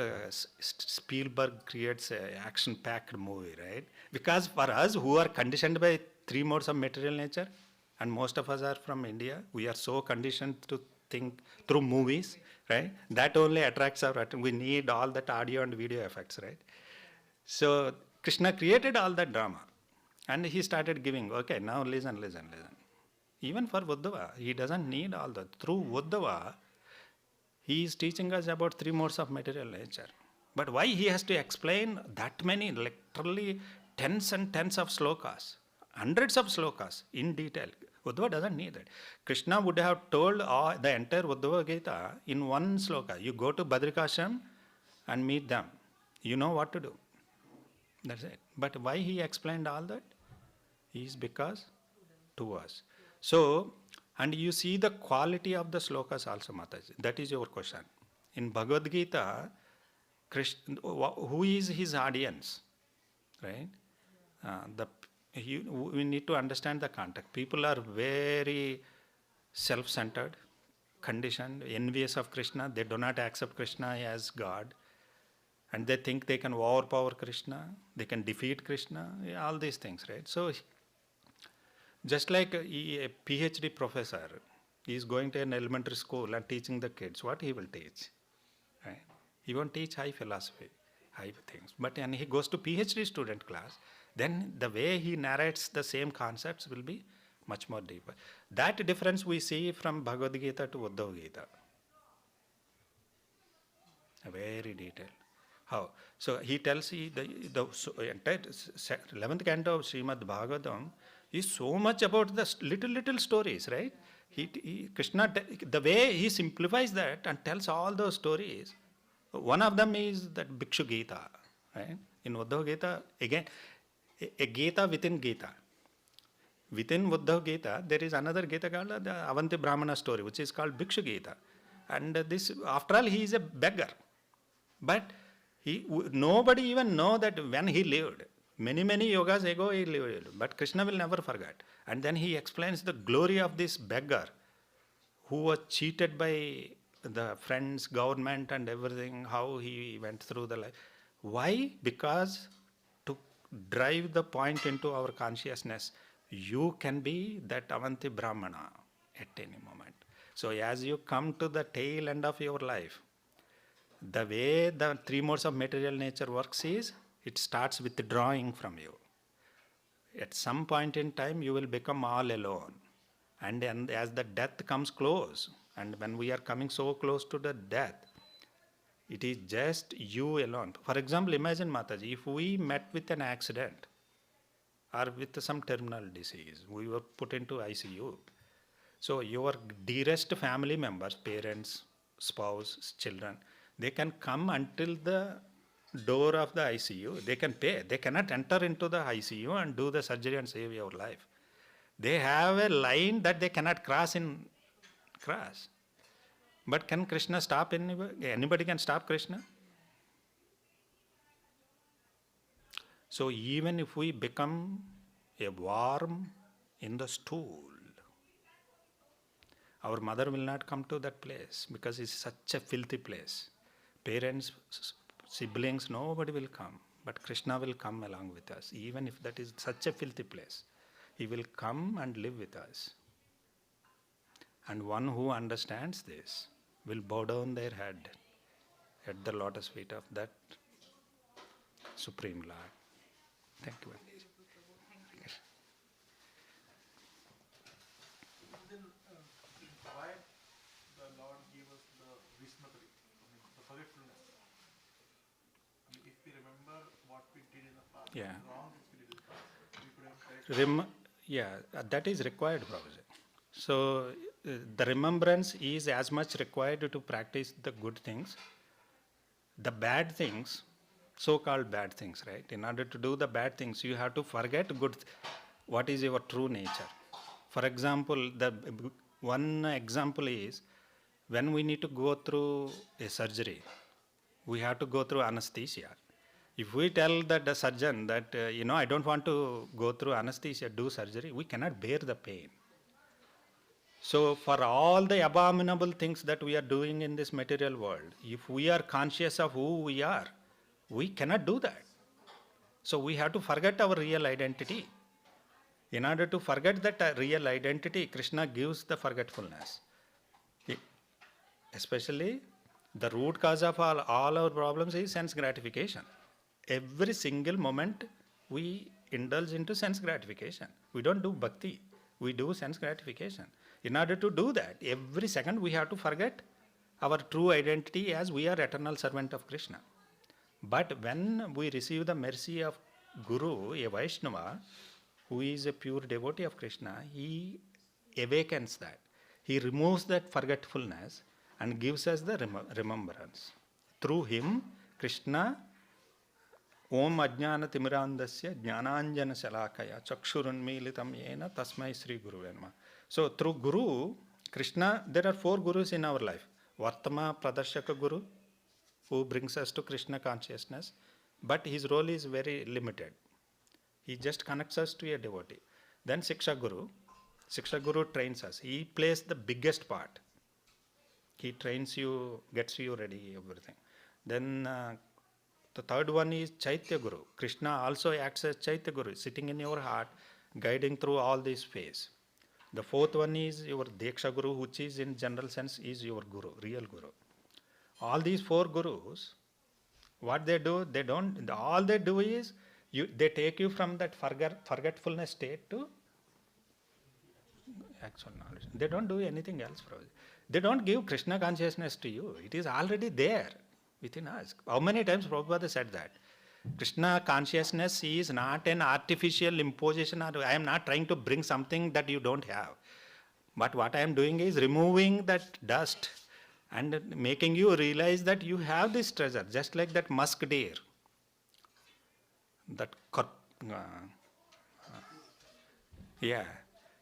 Spielberg creates an action-packed movie, right? Because for us who are conditioned by three modes of material nature, and most of us are from India, we are so conditioned to think through movies, right? That only attracts our attention. We need all that audio and video effects, right? So Krishna created all that drama. And he started giving, okay, now listen. Even for Uddhava, he doesn't need all that. Through Uddhava, he is teaching us about three modes of material nature. But why he has to explain that many, literally tens and tens of slokas, hundreds of slokas in detail? Uddhava doesn't need it. Krishna would have told the entire Uddhava Gita in one sloka. You go to Badrikashram and meet them. You know what to do. That's it. But why he explained all that? Is because to us. So, and you see the quality of the slokas also, Mataji. That is your question. In Bhagavad Gita, Krishna, who is his audience? Right? We need to understand the context. People are very self-centered, conditioned, envious of Krishna. They do not accept Krishna as God. And they think they can overpower Krishna. They can defeat Krishna. All these things, right? So, just like a PhD professor is going to an elementary school and teaching the kids, what he will teach? Right? He won't teach high philosophy, high things. But when he goes to PhD student class, then the way he narrates the same concepts will be much more deeper. That difference we see from Bhagavad Gita to Uddhava Gita. Very detailed. How? So he tells the entire 11th canto of Srimad Bhagavatam is so much about the little stories, right? Krishna, the way he simplifies that and tells all those stories, one of them is that Bhikshu Gita, right? In Uddhava Gita, again, a Gita within Gita. Within Uddhava Gita, there is another Gita called the Avanti Brahmana story, which is called Bhikshu Gita. And this, after all, he is a beggar. But nobody even know that when he lived. Many yogas ago, but Krishna will never forget. And then he explains the glory of this beggar who was cheated by the friends, government, and everything, how he went through the life. Why? Because to drive the point into our consciousness, you can be that Avanti Brahmana at any moment. So as you come to the tail end of your life, the way the three modes of material nature works is, it starts withdrawing from you. At some point in time, you will become all alone. And as the death comes close, and when we are coming so close to the death, it is just you alone. For example, imagine, Mataji, if we met with an accident or with some terminal disease, we were put into ICU. So your dearest family members, parents, spouse, children, they can come until the door of the ICU. They can pay. They cannot enter into the ICU and do the surgery and save your life. They have a line that they cannot cross. But can Krishna stop anybody? Anybody can stop Krishna? So even if we become a worm in the stool, our mother will not come to that place because it's such a filthy place. Parents, siblings, nobody will come. But Krishna will come along with us, even if that is such a filthy place. He will come and live with us. And one who understands this will bow down their head at the lotus feet of that Supreme Lord. Thank you. Then why the Lord gave us the Vismatri, the forgetfulness? If we remember what we did in the past, Yeah. wrong things we did in the past, we could have corrected. That is required, Prabhuji. So the remembrance is as much required to practice the good things. The bad things, so-called bad things, right? In order to do the bad things, you have to forget what is your true nature. For example, the one example is when we need to go through a surgery, we have to go through anesthesia. If we tell the surgeon that, I don't want to go through anesthesia, do surgery, we cannot bear the pain. So for all the abominable things that we are doing in this material world, if we are conscious of who we are, we cannot do that. So we have to forget our real identity. In order to forget that real identity, Krishna gives the forgetfulness. Especially, the root cause of all our problems is sense gratification. Every single moment we indulge into sense gratification. We don't do bhakti, we do sense gratification. In order to do that, every second we have to forget our true identity as we are eternal servant of Krishna. But when we receive the mercy of Guru, a Vaishnava, who is a pure devotee of Krishna, he awakens that. He removes that forgetfulness and gives us the remembrance. Through him, Krishna, Om Ajnana Timirandasya Jnananjana Shalakaya Chakshurunmilitam Yena Tasmai Sri Guru Venma. So through Guru, Krishna, there are 4 Gurus in our life. Vartama Pradarshaka Guru, who brings us to Krishna consciousness, but his role is very limited. He just connects us to a devotee. Then Siksha Guru. Siksha Guru trains us. He plays the biggest part. He trains you, gets you ready, everything. Then the third one is Chaitya Guru. Krishna also acts as Chaitya Guru, sitting in your heart, guiding through all these phases. The fourth one is your Deksha Guru, which is in general sense is your Guru, real Guru. All these 4 Gurus, what they do, all they do is, they take you from that forgetfulness state to actual knowledge. They don't do anything else, Prabhuji. They don't give Krishna consciousness to you. It is already there within us. How many times Prabhupada said that? Krishna consciousness is not an artificial imposition. I am not trying to bring something that you don't have. But what I am doing is removing that dust and making you realize that you have this treasure, just like that musk deer.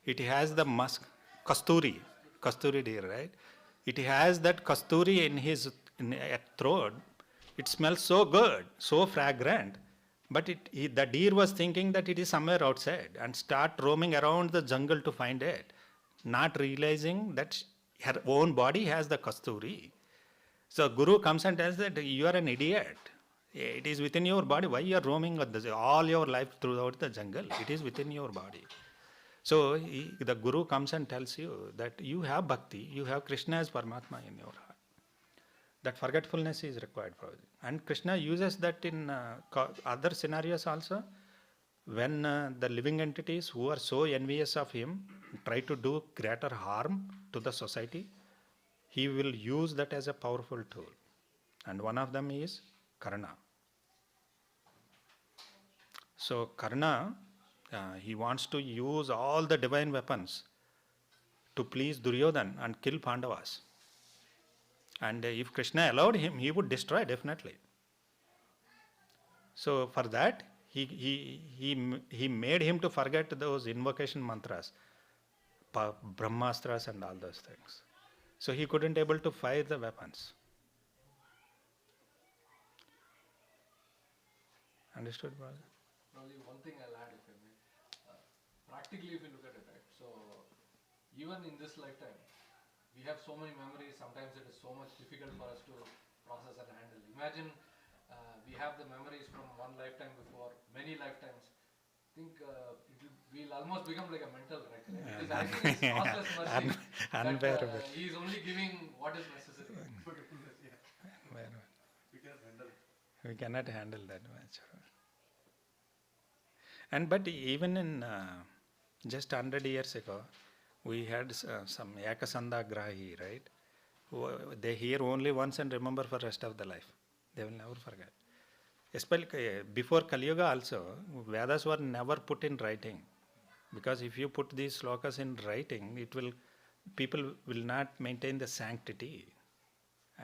It has the musk, kasturi deer, right? It has that kasturi in his throat. It smells so good, so fragrant, But the deer was thinking that it is somewhere outside and start roaming around the jungle to find it, not realizing that her own body has the kasturi. So Guru comes and tells that you are an idiot. It is within your body. Why you are roaming all your life throughout the jungle? It is within your body. So the Guru comes and tells you that you have bhakti, you have Krishna as Paramatma in your heart. That forgetfulness is required, Prabhuji. And Krishna uses that in other scenarios also. When the living entities who are so envious of him try to do greater harm to the society, he will use that as a powerful tool. And one of them is Karna. So Karna, he wants to use all the divine weapons to please Duryodhan and kill Pandavas. And if Krishna allowed him, he would destroy definitely. So for that, he made him to forget those invocation mantras, Brahmastras and all those things. So he couldn't able to fire the weapons. Understood, brother? Only one thing I'll add, if I may. Practically, if you look at it, right? So, even in this lifetime, we have so many memories. Sometimes it is so much difficult for us to process and handle. Imagine we have the memories from one lifetime before, many lifetimes. I think we'll almost become like a mental wreck. Right? It is actually his costless mercy Unbearable. that he is only giving what is necessary. Forgetfulness, yeah. We cannot handle it. We cannot handle that much. And but even in just 100 years ago, we had some Yakasanda Grahi, right? They hear only once and remember for rest of the life. They will never forget. Especially before Kali Yuga also, Vedas were never put in writing. Because if you put these slokas in writing, people will not maintain the sanctity.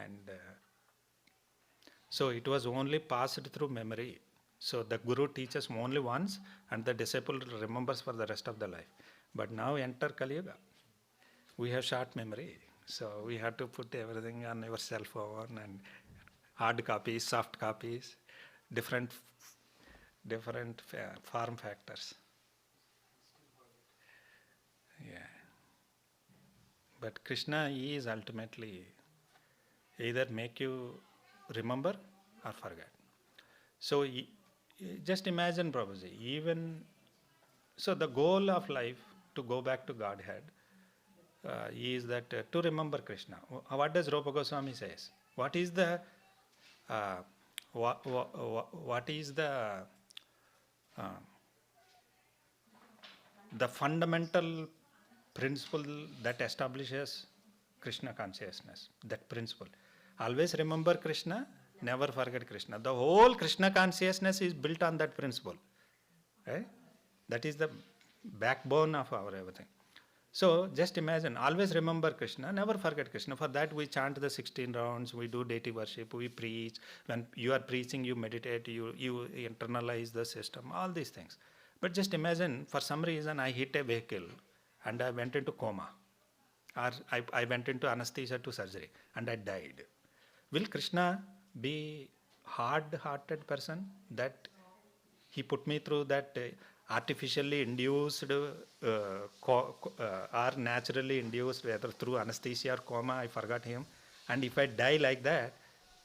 And so it was only passed through memory. So the Guru teaches only once and the disciple remembers for the rest of the life. But now enter Kali Yuga. We have short memory. So we have to put everything on your cell phone and hard copies, soft copies, different form factors. Yeah. But Krishna is ultimately either make you remember or forget. So just imagine, Prabhuji, even so the goal of life to go back to Godhead is that to remember Krishna. What does Rupa Goswami says? What is the fundamental principle that establishes Krishna consciousness? That principle. Always remember Krishna, never forget Krishna. The whole Krishna consciousness is built on that principle. Right? That is the backbone of our everything. So just imagine, always remember Krishna, never forget Krishna. For that we chant the 16 rounds, we do deity worship, we preach. When you are preaching, you meditate, you internalize the system, all these things. But just imagine, for some reason I hit a vehicle and I went into coma. Or I went into anesthesia to surgery and I died. Will Krishna be hard-hearted person that he put me through that artificially induced or naturally induced, whether through anesthesia or coma, I forgot him. And if I die like that,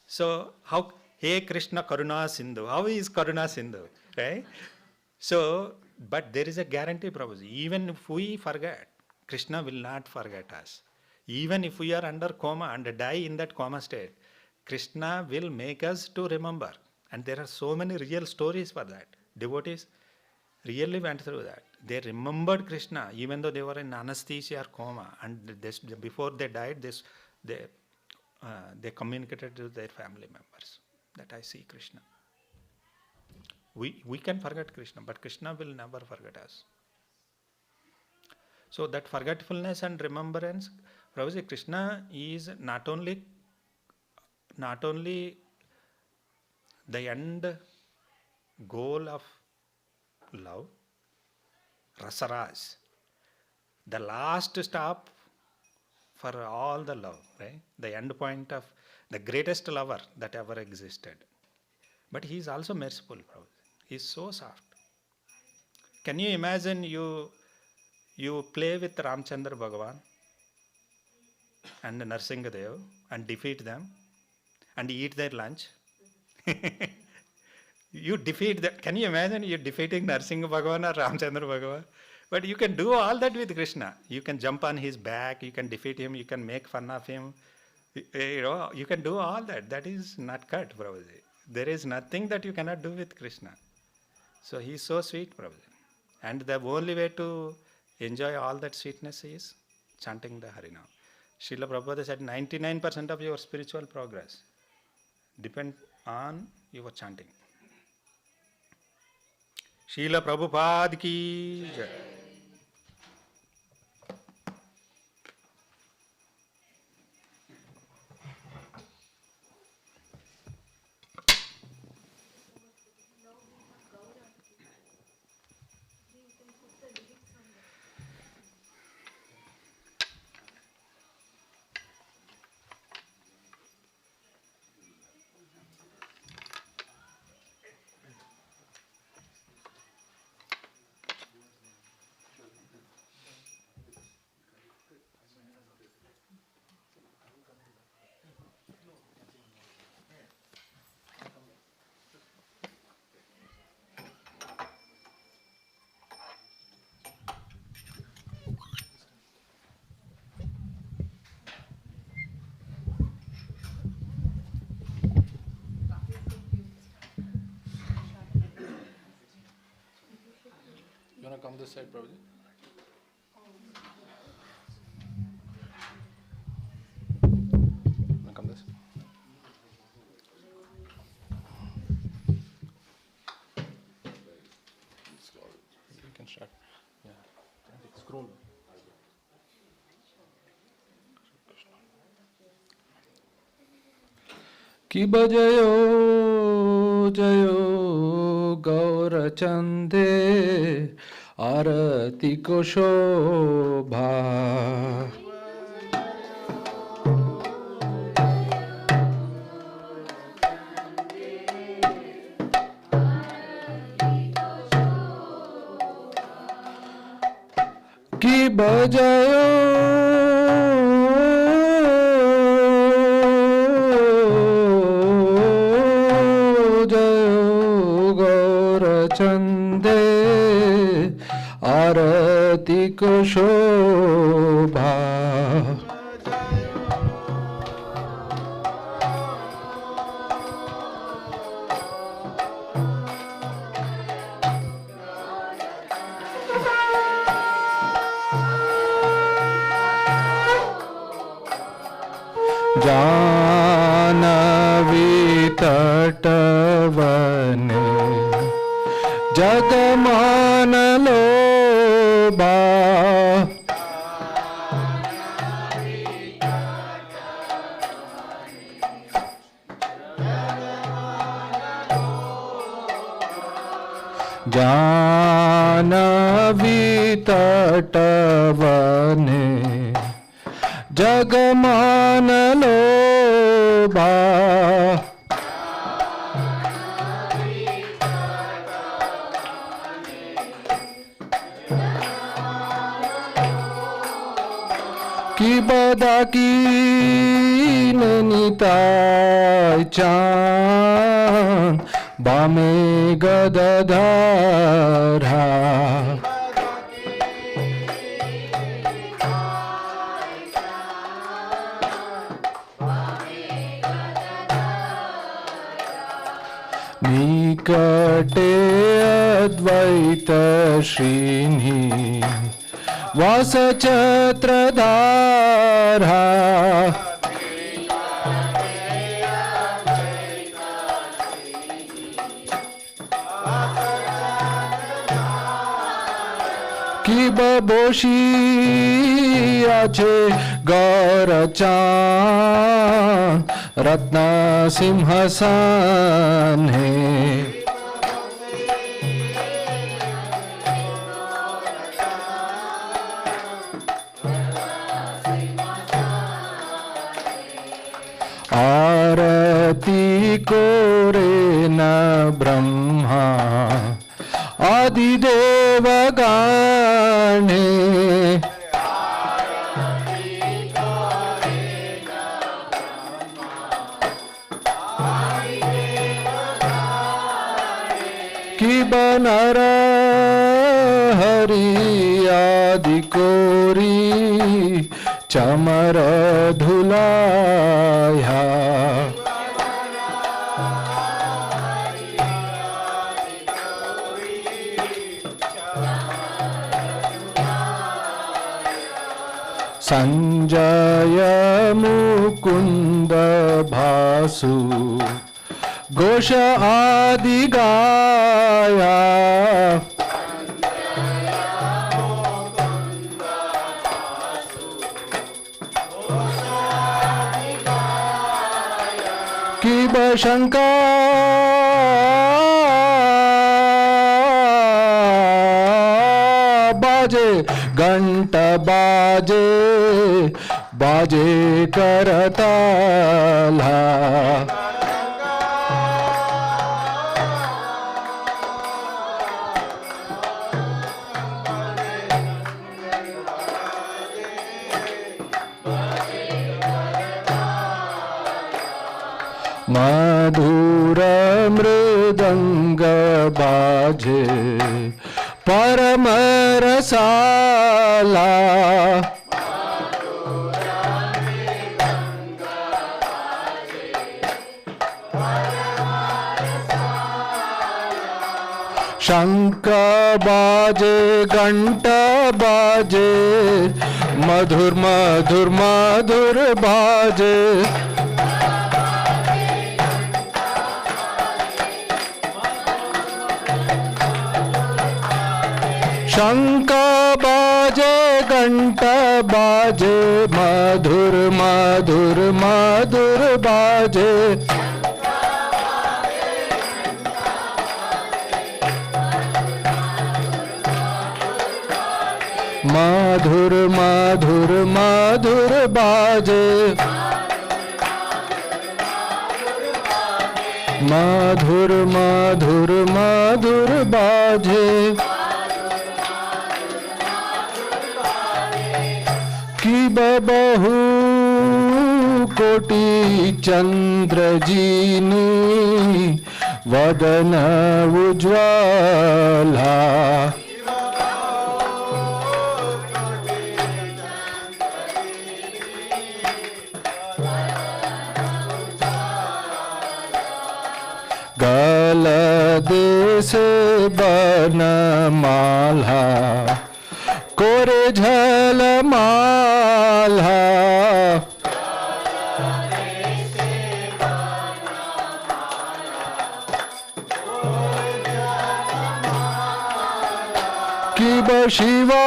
so how, hey Krishna Karuna Sindhu, how is Karuna Sindhu, right? So, but there is a guarantee, Prabhuji, even if we forget, Krishna will not forget us. Even if we are under coma and die in that coma state, Krishna will make us to remember. And there are so many real stories for that. Devotees really went through that. They remembered Krishna even though they were in anesthesia or coma. And before they died, they communicated with their family members that I see Krishna. We can forget Krishna, but Krishna will never forget us. So that forgetfulness and remembrance, Prabhuji, Krishna is not only the end goal of love, Rasaraj, the last stop for all the love, right? The end point of the greatest lover that ever existed. But he is also merciful, Prabhuji. He's so soft. Can you imagine you play with Ramchandra Bhagavan and Narsingadev and defeat them and eat their lunch? You defeat them. Can you imagine you defeating Narsinga Bhagavan or Ramchandra Bhagavan? But you can do all that with Krishna. You can jump on his back, you can defeat him, you can make fun of him. You can do all that. That is not cut, Prabhuji. There is nothing that you cannot do with Krishna. So he is so sweet, Prabhuji. And the only way to enjoy all that sweetness is chanting the Harinam. Srila Prabhupada said 99% of your spiritual progress depend on your chanting. Srila Prabhupada ki jai. You wanna come this side, Prabhuji? Wanna come this? You can start. Yeah. Scroll. कि बजयो जयो गौरचंदे आरती को शोभा कि बजयो चंदे आरती को शोभा जानवी तटवने जगमान लोबा जानवी तटवने जगमान लोबा कि बदा की नैनीताल चांद बामे गदधारा निकटे अद्वैत श्रीनि वासछत्रधारा कि बबोशी आछे गौरचांद रत्न सिंहासन है आरती को रे न ब्रह्मा आदिदेव गाणे कि बनर हरि आदि कोरी चमर धुलाया संजय मुकुंद भासु घोष आदि गाया कि बशंका बाजे घंट बाजे बाजे करताला मधुर मृदंग बाजे परम रसाला शंख बाजे घंट बाजे मधुर मधुर मधुर बाजे शंख बाजे घंट बाजे मधुर मधुर मधुर बाजे मधुर मधुर मधुर बाजे मधुर मधुर मधुर बाजे कि बहु कोटि चंद्र जीनी वदन उज्ज्वला गल देश बन माला कोरे झल माला कि बशिवा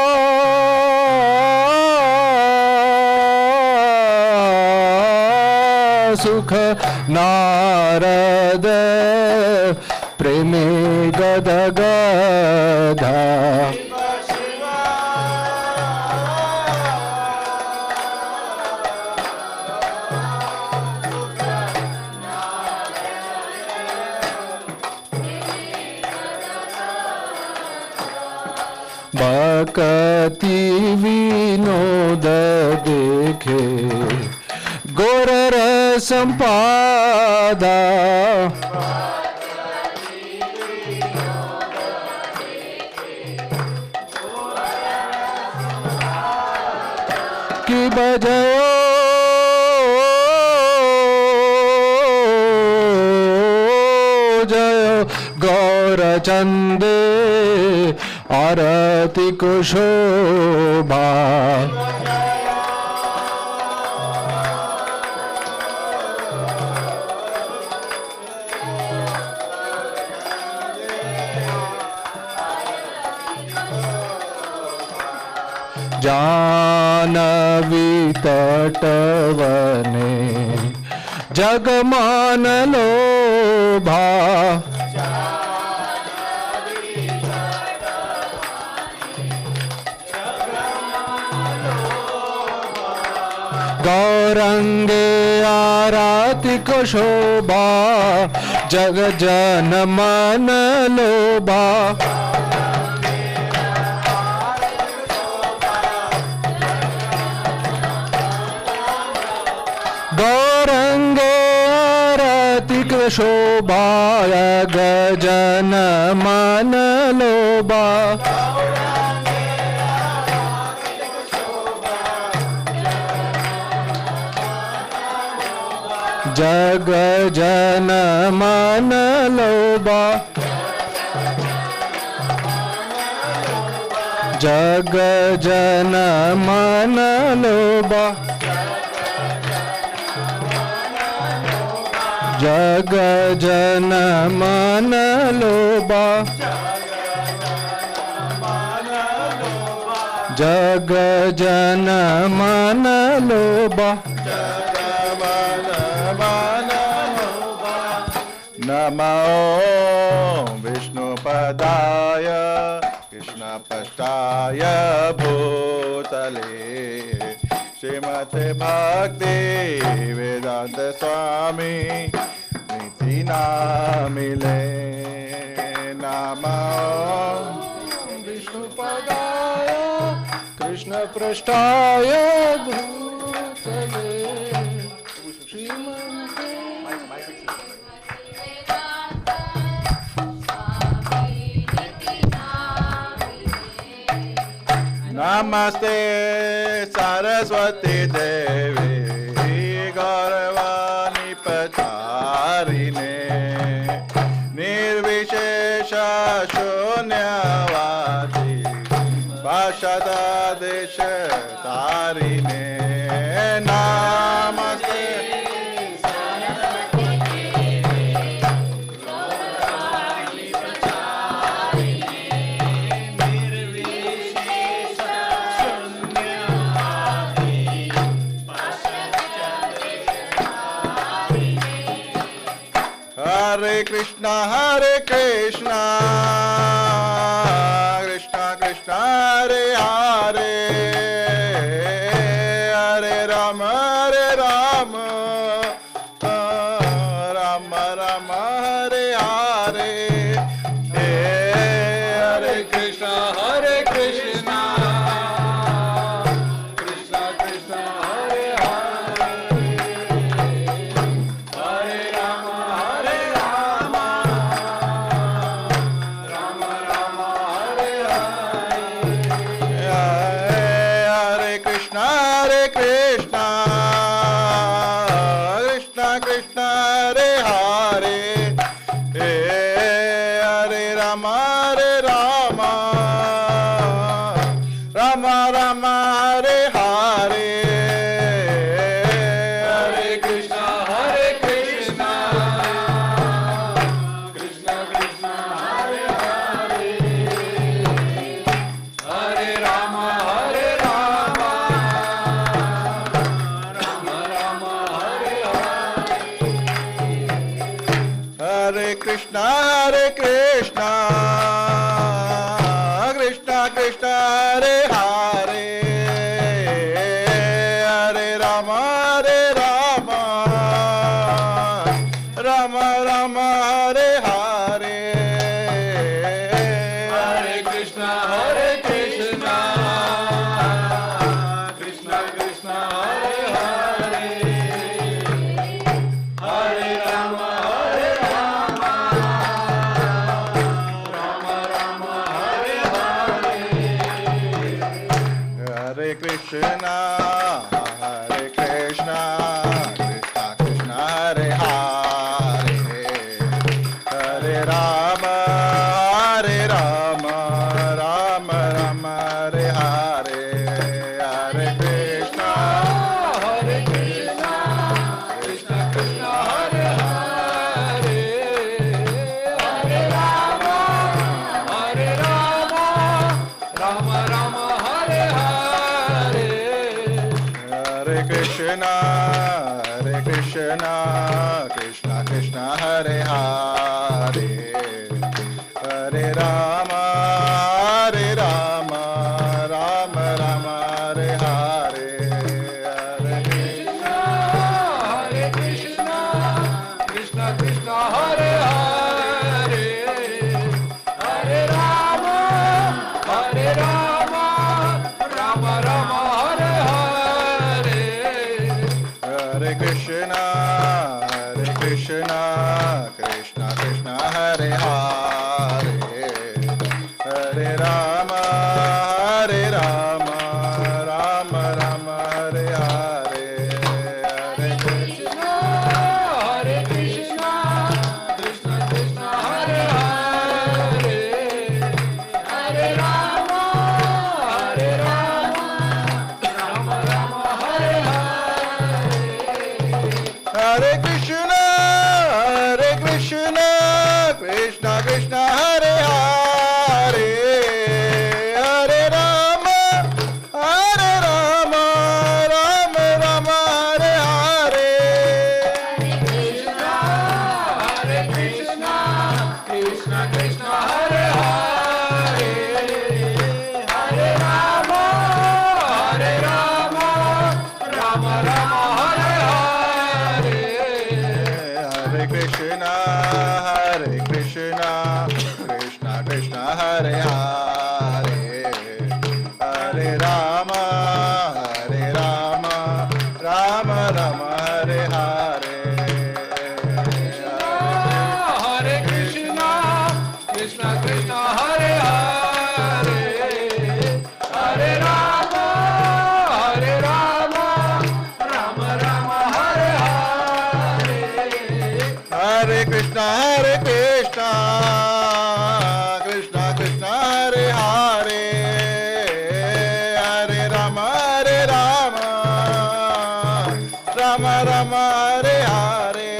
सुख नारद प्रेमे गद गधा भक्ति विनोद देखे गोरर संपादा कि बजयो जय गौर चंदे आरती को शोभा जानवी तटवने जगमान लोभा गौरंगे आरती को शोभा जग जन मन लोभा शोभाय गजन मन लोभा जग जन मन लोभा जग जन मन लोभा जग जन मन लोभा जग जन मन लोभा नमो विष्णुपदाय कृष्णपष्टाय भूतले श्रीमते भक्ति वेदांत स्वामी नीति नामिले नमो विष्णुपदाय कृष्णपृष्ठाय भूतले श्रीमते नमस्ते सरस्वती देवी गौरवाणी पचारिणे निर्विशेष शून्यवादी भाषादेश तारिणे नमस्ते Hare Krishna, Krishna Krishna, Hare Hare, Hare Rama, Rama Rama, Hare Hare, Hare Krishna, Krishna Krishna, Hare Hare, Hare Rama, Hare Rama, Rama Rama, Hare Hare, Hare Krishna, Krishna Krishna, Hare Hare, Hare Rama, Rama Rama, Hare Hare, Hare Krishna, Krishna Krishna, Hare Hare, Hare Rama, Rama Rama, Hare Hare, Hare Krishna, Krishna Krishna, Hare Hare, Hare Rama, Rama Rama, Hare Hare, Hare Krishna, Krishna Krishna, Hare Hare, Hare Rama, Rama Rama, Hare Hare, Hare Krishna, Krishna Krishna, Hare Hare, Hare Rama, Rama Rama, Hare Hare, Hare Krishna, Krishna Krishna, Hare Hare, Hare Rama, Rama Rama, Hare Hare, Hare Krishna, Hare Rama, Hare Rama, Rama Rama, Hare Hare, Hare Krishna, Hare Krishna, Krishna Krishna, Hare Hare, Hare Rama, Hare Rama, Rama Rama, Hare Hare. Hare Krishna, Hare Krishna, Krishna Krishna, Hare Hare, Hare Rama, Hare Rama, Rama Rama, Hare Hare. Hare Krishna, Krishna Krishna, Hare Hare, Hare Rama, Hare Rama, Rama Rama, Hare Hare. Hare Krishna, Hare Krishna, Krishna Krishna, Hare Hare, Hare Rama, Hare Rama, Rama Rama, Hare Hare. Hare Krishna, Krishna Krishna, Hare Hare, Hare Rama, Hare Rama, Rama Rama, Hare Hare. Hare Krishna, Hare Krishna, Krishna Krishna, Hare Hare, Hare Rama, Hare Rama, Rama Rama, Hare Hare.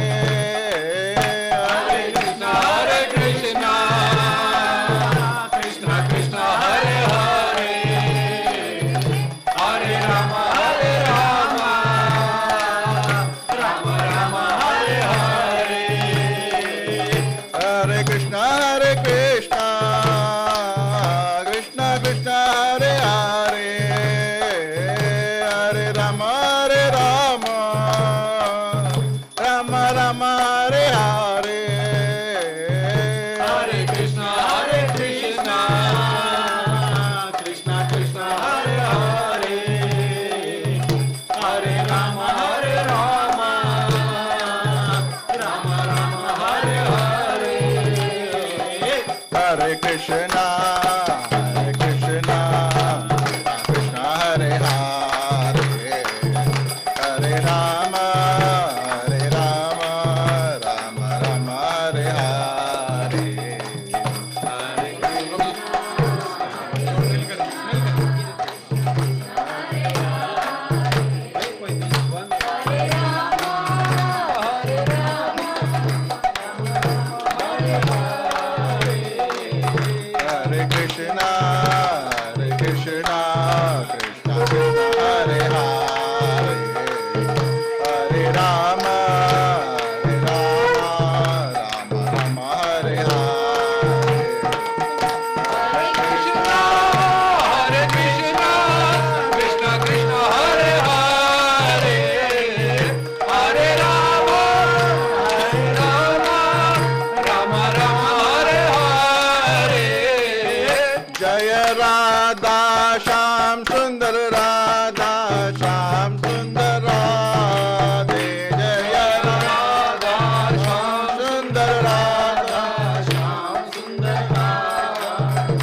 Hare Krishna, Hare Krishna, Krishna Krishna, Hare Hare, Hare Rama, Hare Rama, Rama Rama, Hare Hare. Hare Krishna, Hare Krishna, Krishna Krishna, Hare Hare, Hare Rama, Hare Rama, Rama Rama, Hare Hare. Hare Krishna, Hare Krishna, Krishna Krishna, Hare Hare, Hare Rama, Hare Rama, Rama Rama, Hare Hare. Hare Krishna, Hare Krishna, Krishna Hare Hare, Hare Rama, Hare Rama, Rama Rama, Hare Hare. Hare Krishna, Hare Krishna, Krishna Krishna, Hare Hare, Hare Rama, Hare Rama, Rama Rama, Hare Hare. Hare Krishna, Hare Krishna, Krishna Krishna, Hare Hare, Hare Rama, Hare Rama, Rama Rama, Hare Hare. Jaya Radha Shyam Sundar Radha Shyam Sundar Radhe, Jaya Radha Shyam Sundar Radha Shyam Sundar Radhe,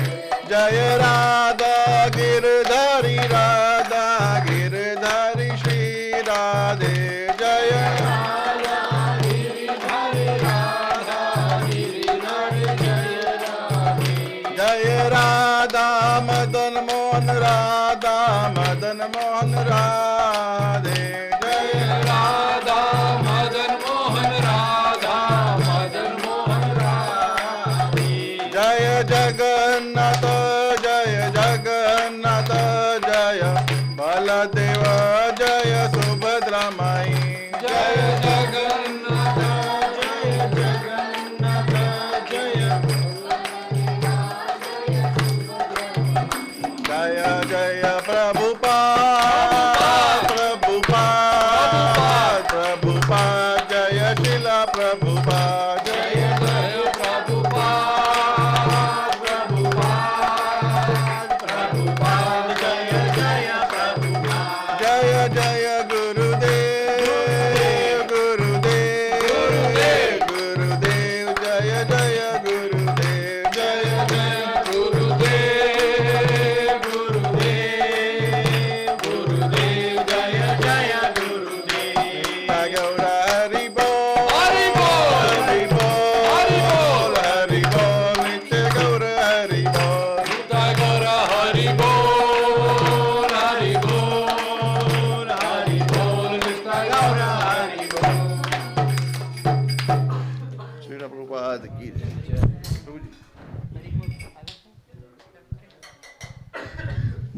Jaya Radha Girdhari Radha Girdhari Shri Radhe, Jaya Radha Girdhari Radha Girdhari Jaya Radhe, Jaya Radha Madan Mohan Radha Madan Mohan Radhe, Jaya Radha Madan Mohan, Radha Madan Mohan, Radhe. Jaya Jagannath Jaya Jagannath Jaya Baladeva Jaya Subhadra Mai, Jaya Jagannath, Jaya Jagannath Jaya Jaya Jaya Prabhupada Prabhupada Prabhupada Jaya Shila Prabhupada Jaya Jaya Prabhupada, Prabhupada, Prabhupada, Jaya Jaya Prabhupada. Jaya Jaya Gurudev Gurudev Gurudev Jaya Jaya Gurudev Jaya Jaya Gurudev,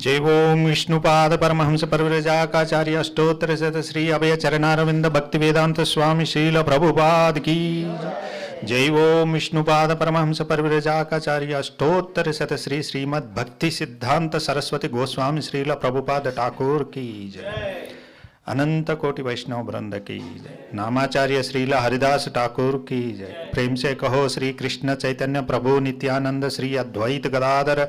जय ओम विष्णुपाद परमहंस परिव्राजकाचार्य अष्टोत्तर शत श्री अभय चरणारविंद भक्ति वेदांत स्वामी श्रील प्रभुपाद की जय ओम विष्णुपाद परमहंस परिव्राजकाचार्य अष्टोत्तर शत श्री श्रीमद् भक्ति सिद्धांत सरस्वती गोस्वामी श्रील प्रभुपाद ठाकुर की जय अनंत कोटि वैष्णव वृंद की जय नामाचार्य श्रील हरिदास ठाकुर की जय प्रेम से कहो श्री कृष्ण चैतन्य प्रभु नित्यानंद श्री अद्वैत गदाधर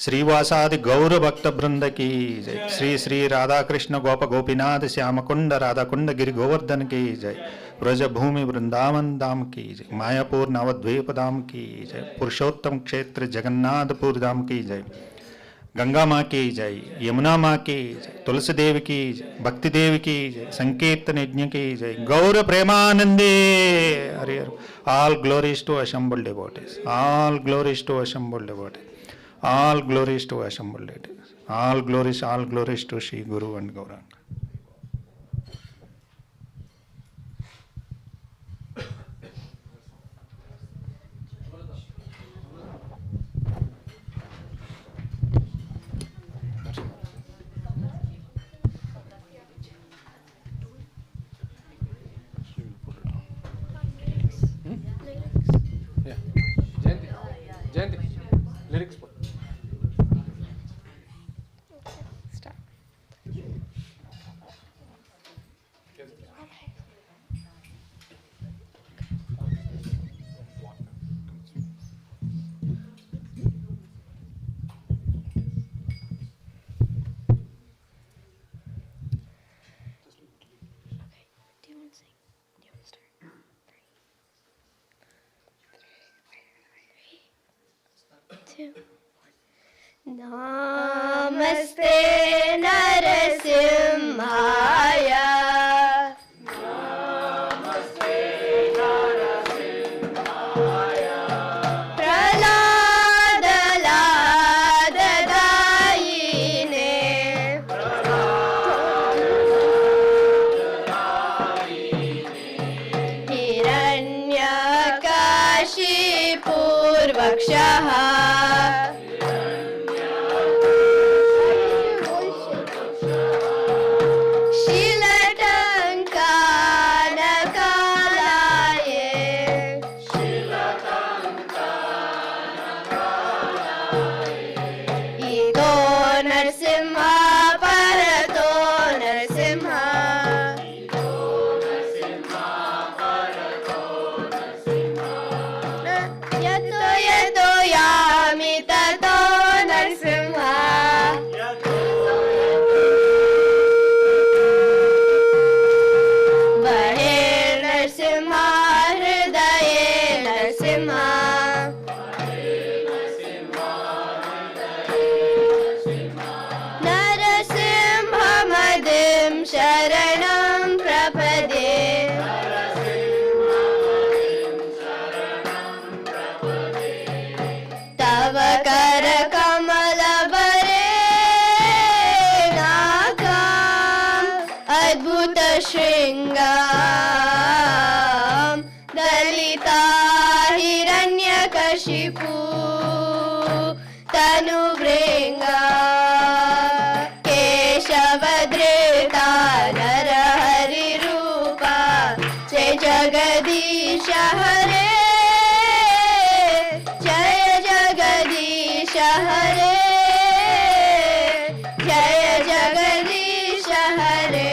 श्रीवासादि गौर भक्त वृंद की जय श्री श्री राधा कृष्ण गोप गोपीनाथ श्याम कुंड राधा कुंड गिरि गोवर्धन की जय ब्रज भूमि वृंदावन धाम की जय मायापुर नवद्वीप धाम की जय पुरुषोत्तम क्षेत्र जगन्नाथपुर धाम की जय गंगा माँ की जय यमुना माँ की जय तुलसी देव की जय भक्ति देव की जय संकीर्तन यज्ञ की जय गौर प्रेमानंदे Hari Hari all glories to assembled devotees all glories to assembled devotees all glories to assembled devotees all glories to Shri Guru and Gauranga. Jayanti, lyrics. Stop. Do you want to sing? Do you want to start? Two. Namaste Narasimhaya. Namaste Narasimhaya. Praladadayine. Hiranyakashipurvakshaha. Sharanam prapade. Tava kara kamala bare nakam adbhuta shringam dalita hiranyakashipu tanu vringa keshavadrita narahari rupa jai jagadisha hare jai jagadisha hare jai jagadisha hare.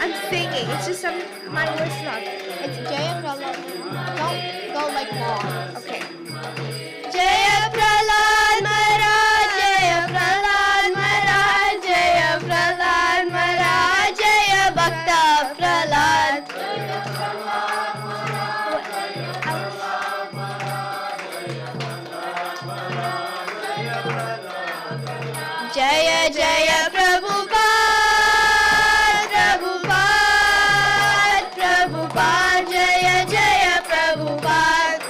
I'm singing. It's just my voice not. It's Jaya Prabhu. Don't go like like more. Okay. Jaya Prahlad Maharaj, Jaya Prahlad Maharaj, Jaya Prahlad Maharaj, Jaya Bhakta Prahlad. Jaya Jaya Prabhupada, Prabhupada, Prabhupada, Jaya Jaya Prabhupada.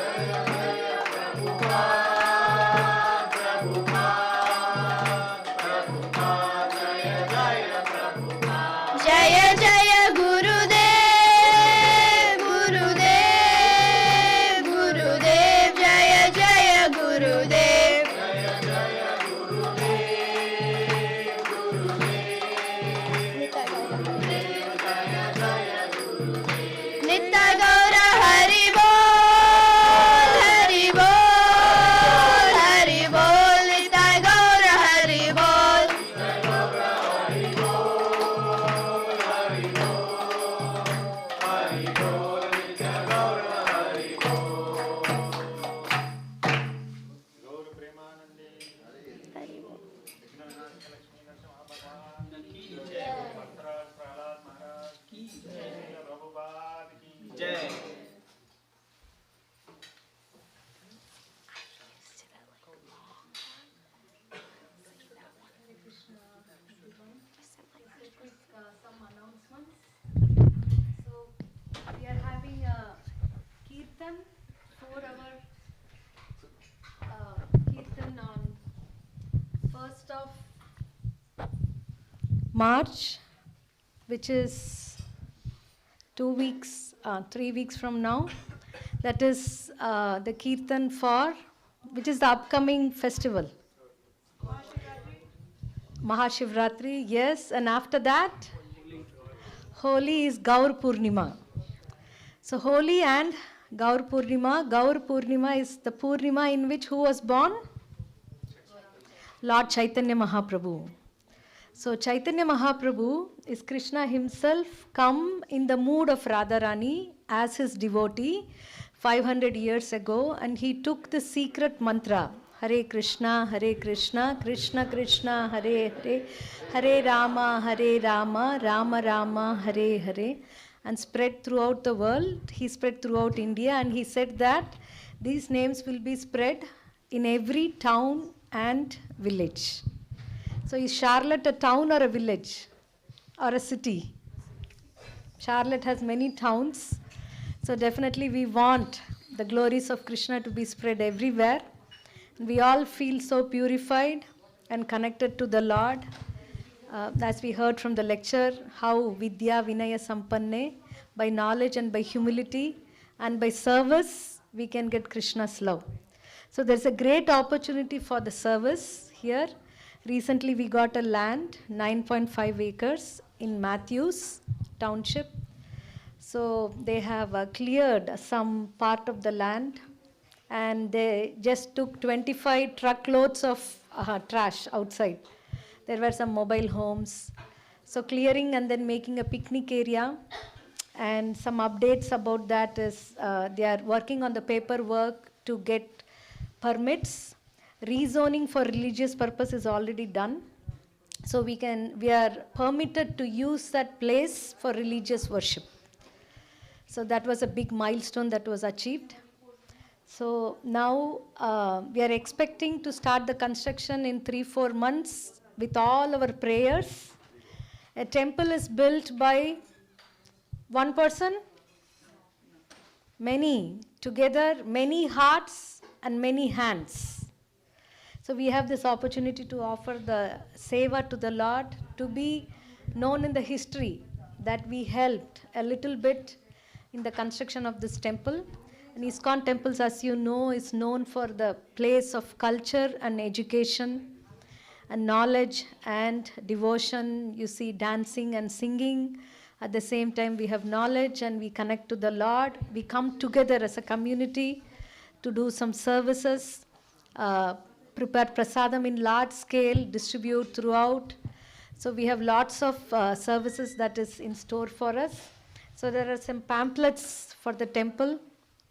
Jaya Jaya Gurudev, Gurudev, Gurudev, Jaya Jaya Gurudev. Nitya Gaura Hari Bol, Hari Bol, Hari Bol, Nitya Gaura Hari Bol. Gaur Premanande, Vighna Vinashaka Lakshmi Narasimha Bhagwan ki jai, Bhaktaraj Prahlad Maharaj ki jai, Srila Prabhupada ki jai. Some announcements. So we are having a kirtan, 4-hour kirtan on 1st of March, which is 3 weeks from now. That is the kirtan for, which is the upcoming festival. Mahashivratri, yes, and after that, Holi is Gaur Purnima. So Holi and Gaur Purnima. Gaur Purnima is the Purnima in which who was born? Lord Chaitanya Mahaprabhu. So Chaitanya Mahaprabhu is Krishna himself come in the mood of Radharani as his devotee 500 years ago, and he took the secret mantra Hare Krishna, Krishna Krishna, Hare Hare, Hare Rama, Rama Rama, Hare Hare, and spread throughout the world. He spread throughout India, and he said that these names will be spread in every town and village. So is Charlotte a town or a village or a city? Charlotte has many towns. So definitely we want the glories of Krishna to be spread everywhere. We all feel so purified and connected to the Lord. As we heard from the lecture, how Vidya Vinaya Sampanne, by knowledge and by humility and by service, we can get Krishna's love. So there's a great opportunity for the service here. Recently we got a land, 9.5 acres in Matthews Township. So they have cleared some part of the land, and they just took 25 truckloads of trash outside. There were some mobile homes. So clearing and then making a picnic area. And some updates about that is they are working on the paperwork to get permits. Rezoning for religious purpose is already done. So we are permitted to use that place for religious worship. So that was a big milestone that was achieved. So now we are expecting to start the construction in 3-4 months with all our prayers. A temple is built by one person, many, together, many hearts and many hands. So we have this opportunity to offer the seva to the Lord, to be known in the history that we helped a little bit in the construction of this temple. And ISKCON temples, as you know, is known for the place of culture and education and knowledge and devotion. You see dancing and singing. At the same time, we have knowledge and we connect to the Lord. We come together as a community to do some services, prepare prasadam in large scale, distribute throughout. So we have lots of services that is in store for us. So there are some pamphlets for the temple.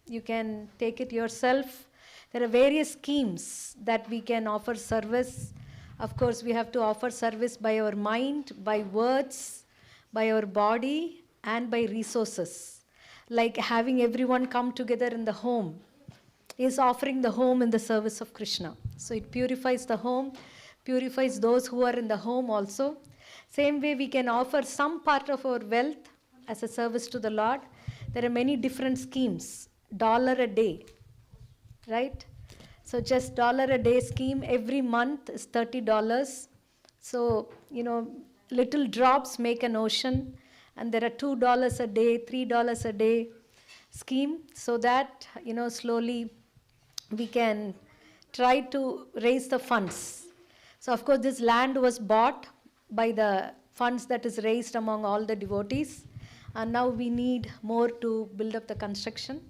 You can take it yourself. There are various schemes that we can offer service. Of course, we have to offer service by our mind, by words, by our body, and by resources. Like having everyone come together in the home is offering the home in the service of Krishna. So it purifies the home, purifies those who are in the home also. Same way we can offer some part of our wealth as a service to the Lord. There are many different schemes. $1 a day, right? So just $1 a day scheme every month is $30. So, little drops make an ocean, and there are $2 a day, $3 a day scheme, so that, slowly we can try to raise the funds. So of course this land was bought by the funds that is raised among all the devotees, and now we need more to build up the construction.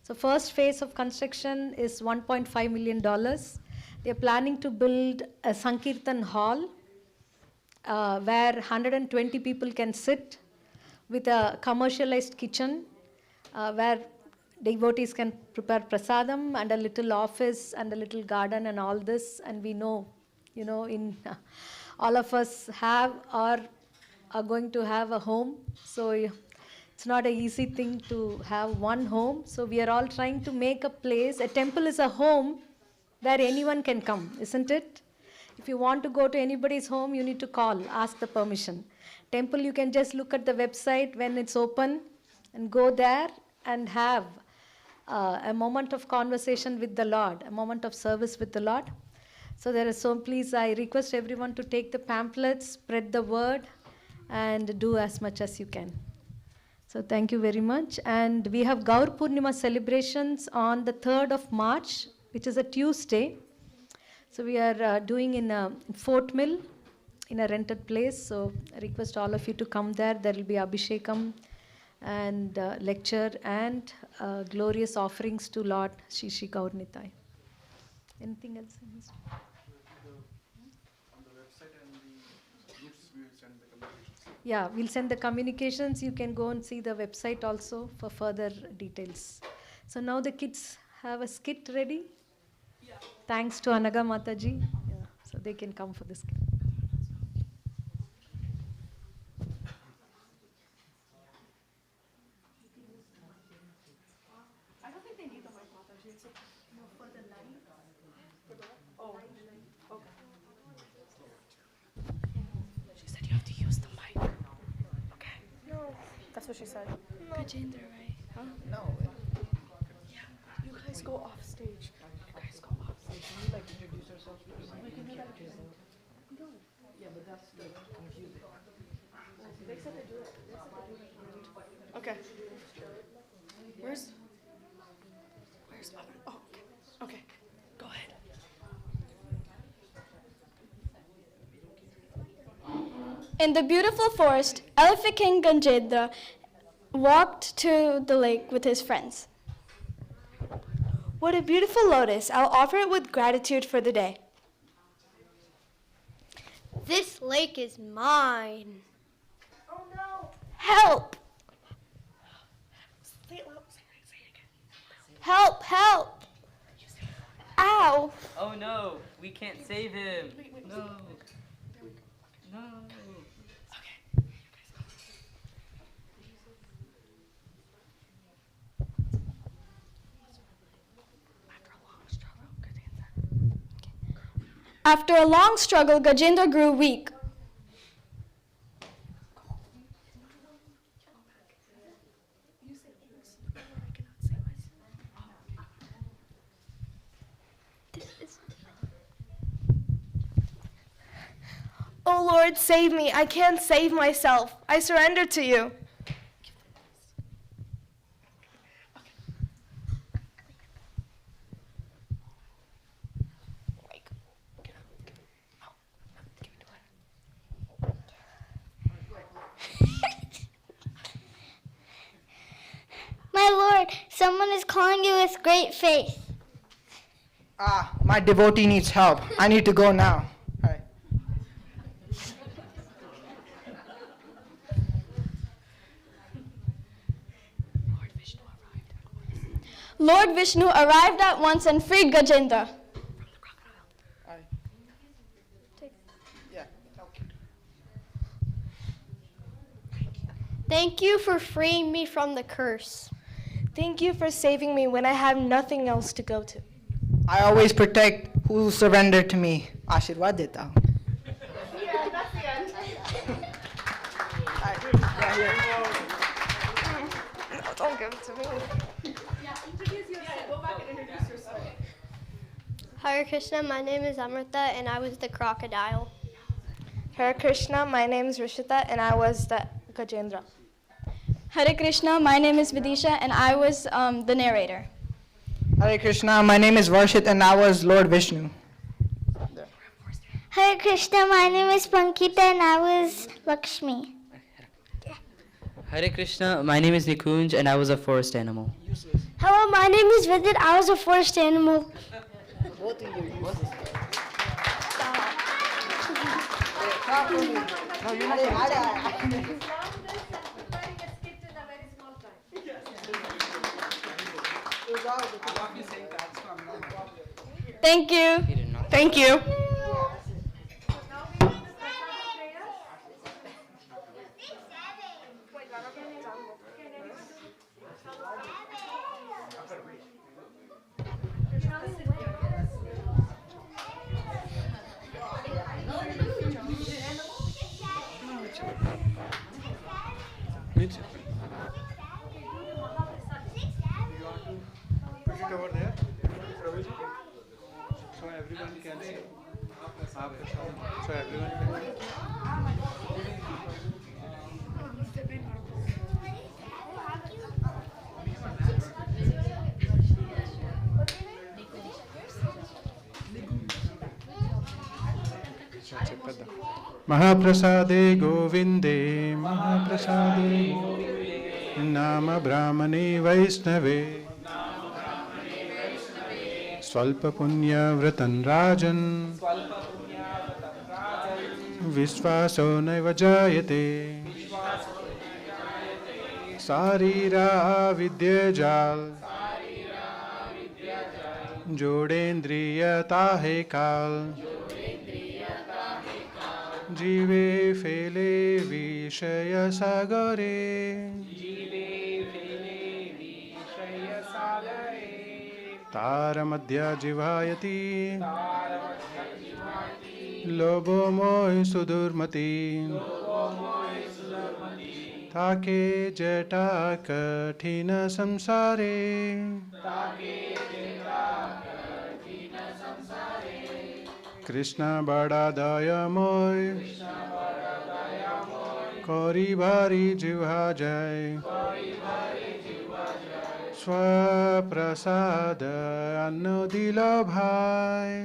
So first phase of construction is $1.5 million. They are planning to build a Sankirtan hall where 120 people can sit, with a commercialized kitchen where devotees can prepare prasadam, and a little office and a little garden and all this. And we know, in all of us have or are going to have a home. So it's not an easy thing to have one home. So we are all trying to make a place. A temple is a home where anyone can come, isn't it? If you want to go to anybody's home, you need to call, ask the permission. Temple, you can just look at the website when it's open and go there and have a moment of conversation with the Lord, a moment of service with the Lord. So please, I request everyone to take the pamphlets, spread the word, and do as much as you can. So thank you very much. And we have Gaur Purnima celebrations on the 3rd of March, which is a Tuesday. So we are doing in Fort Mill, in a rented place. So I request all of you to come there. There will be Abhishekam and lecture and glorious offerings to Lord Shri Shri Gaur Nitai. Anything else? On the website and the groups, we will send the communications. Yeah, we'll send the communications. You can go and see the website also for further details. So now the kids have a skit ready. Yeah. Thanks to Anaga Mataji. Yeah, so they can come for the skit. I don't think they need the mic, Mataji. It's for the line. Oh, okay. She said you have to use the mic. Okay. No. That's what she said. No. Gajendra, right? Huh? No. Yeah. You guys go off stage. You guys go off stage. Can you introduce yourself? No. Yeah, but that's confusing. They said to do it. Okay. Where's Mother? Oh, okay. Okay. Go ahead. In the beautiful forest, Elephant King Gajendra walked to the lake with his friends. What a beautiful lotus. I'll offer it with gratitude for the day. This lake is mine. Oh no. Help! Say it loud. Say it again. Help! Help! Ow! Oh no, we can't save him. No. No. Okay. After a long struggle, Gajendra grew weak. Oh Lord, save me. I can't save myself. I surrender to you. My lord, someone is calling you with great faith. Ah, my devotee needs help. I need to go now. Hi. Lord Vishnu arrived at once and freed Gajendra. Thank you for freeing me from the curse. Thank you for saving me when I have nothing else to go to. I always protect who surrender to me. Ashirwad deta hu. Yeah, that's the end. No, don't give it to me. Hare Krishna, my name is Amrita and I was the crocodile. Hare Krishna, my name is Rishita and I was the Gajendra. Hare Krishna, my name is Vidisha and I was the narrator. Hare Krishna, my name is Varshit and I was Lord Vishnu. Hare Krishna, my name is Pankita and I was Lakshmi. Hare Krishna, my name is Nikunj and I was a forest animal. Hello, my name is Vidit. I was a forest animal. Thank you. Thank you. Put it over there, so everyone can see. So everyone can see. महाप्रसादे गोविंदे महाप्रसादे नाम ब्राह्मणे वैष्णवे स्वल्प पुण्य व्रतन राजन विश्वासो नैव जायते शारीरा विद्यजाल जोड़ेन्द्रियता है काल जीवे फेले विषय सागरे तार मध्य जीवायति लोभो मोह सुदुर्मति ताके जटा कठिन संसारे कृष्ण बड़ा दयामय करी भारी जिह्वा जय स्वप्रसाद अन्न दिल भाई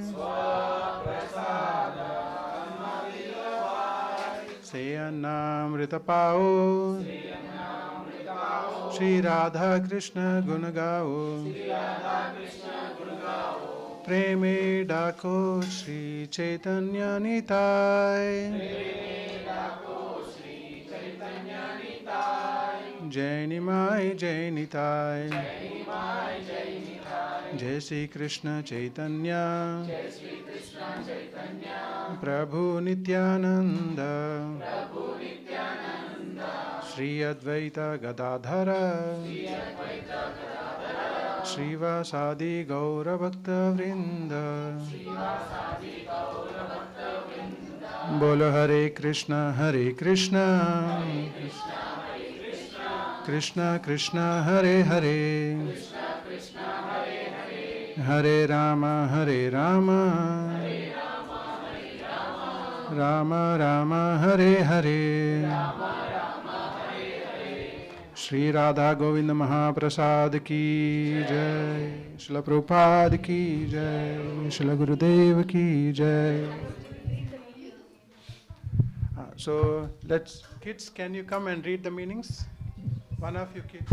से अन्नामृत पाओ श्री राधा कृष्ण गुण गाओ प्रेमे डाको श्री चैतन्य निताय जय निमाय जय निताय जय श्री कृष्ण चैतन्य प्रभु नित्यानंद श्री अद्वैत गदाधर श्रीवासादि गौरभक्त वृंद बोलो हरे कृष्ण कृष्ण कृष्ण हरे हरे हरे राम राम राम हरे हरे श्री राधा गोविंद महाप्रसाद की जय श्रील प्रभुपाद की जय श्रील गुरुदेव की जय So let's, kids, can you come and read the meanings? One of you kids.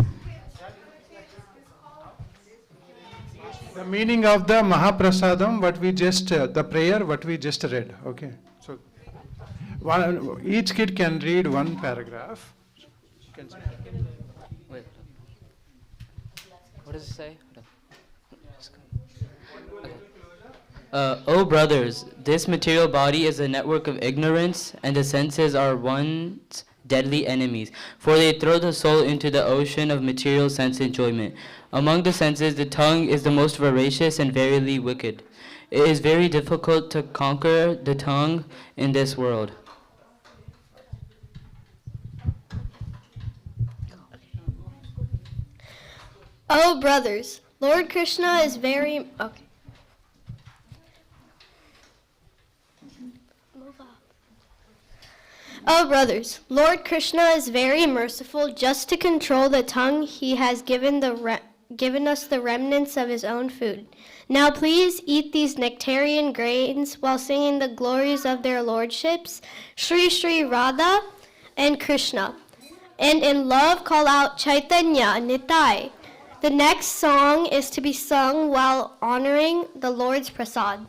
The meaning of the Mahaprasadam, what we just, the prayer, what we just read. Okay. So each kid can read one paragraph. Wait. What does it say? O brothers, this material body is a network of ignorance, and the senses are one's deadly enemies, for they throw the soul into the ocean of material sense enjoyment. Among the senses, the tongue is the most voracious and verily wicked. It is very difficult to conquer the tongue in this world. Oh, brothers, Lord Krishna is very. Okay. Move up. Oh, brothers, Lord Krishna is very merciful. Just to control the tongue, he has given us the remnants of his own food. Now please eat these nectarian grains while singing the glories of their lordships, Sri Sri Radha and Krishna. And in love call out Chaitanya Nitai. The next song is to be sung while honoring the Lord's prasad.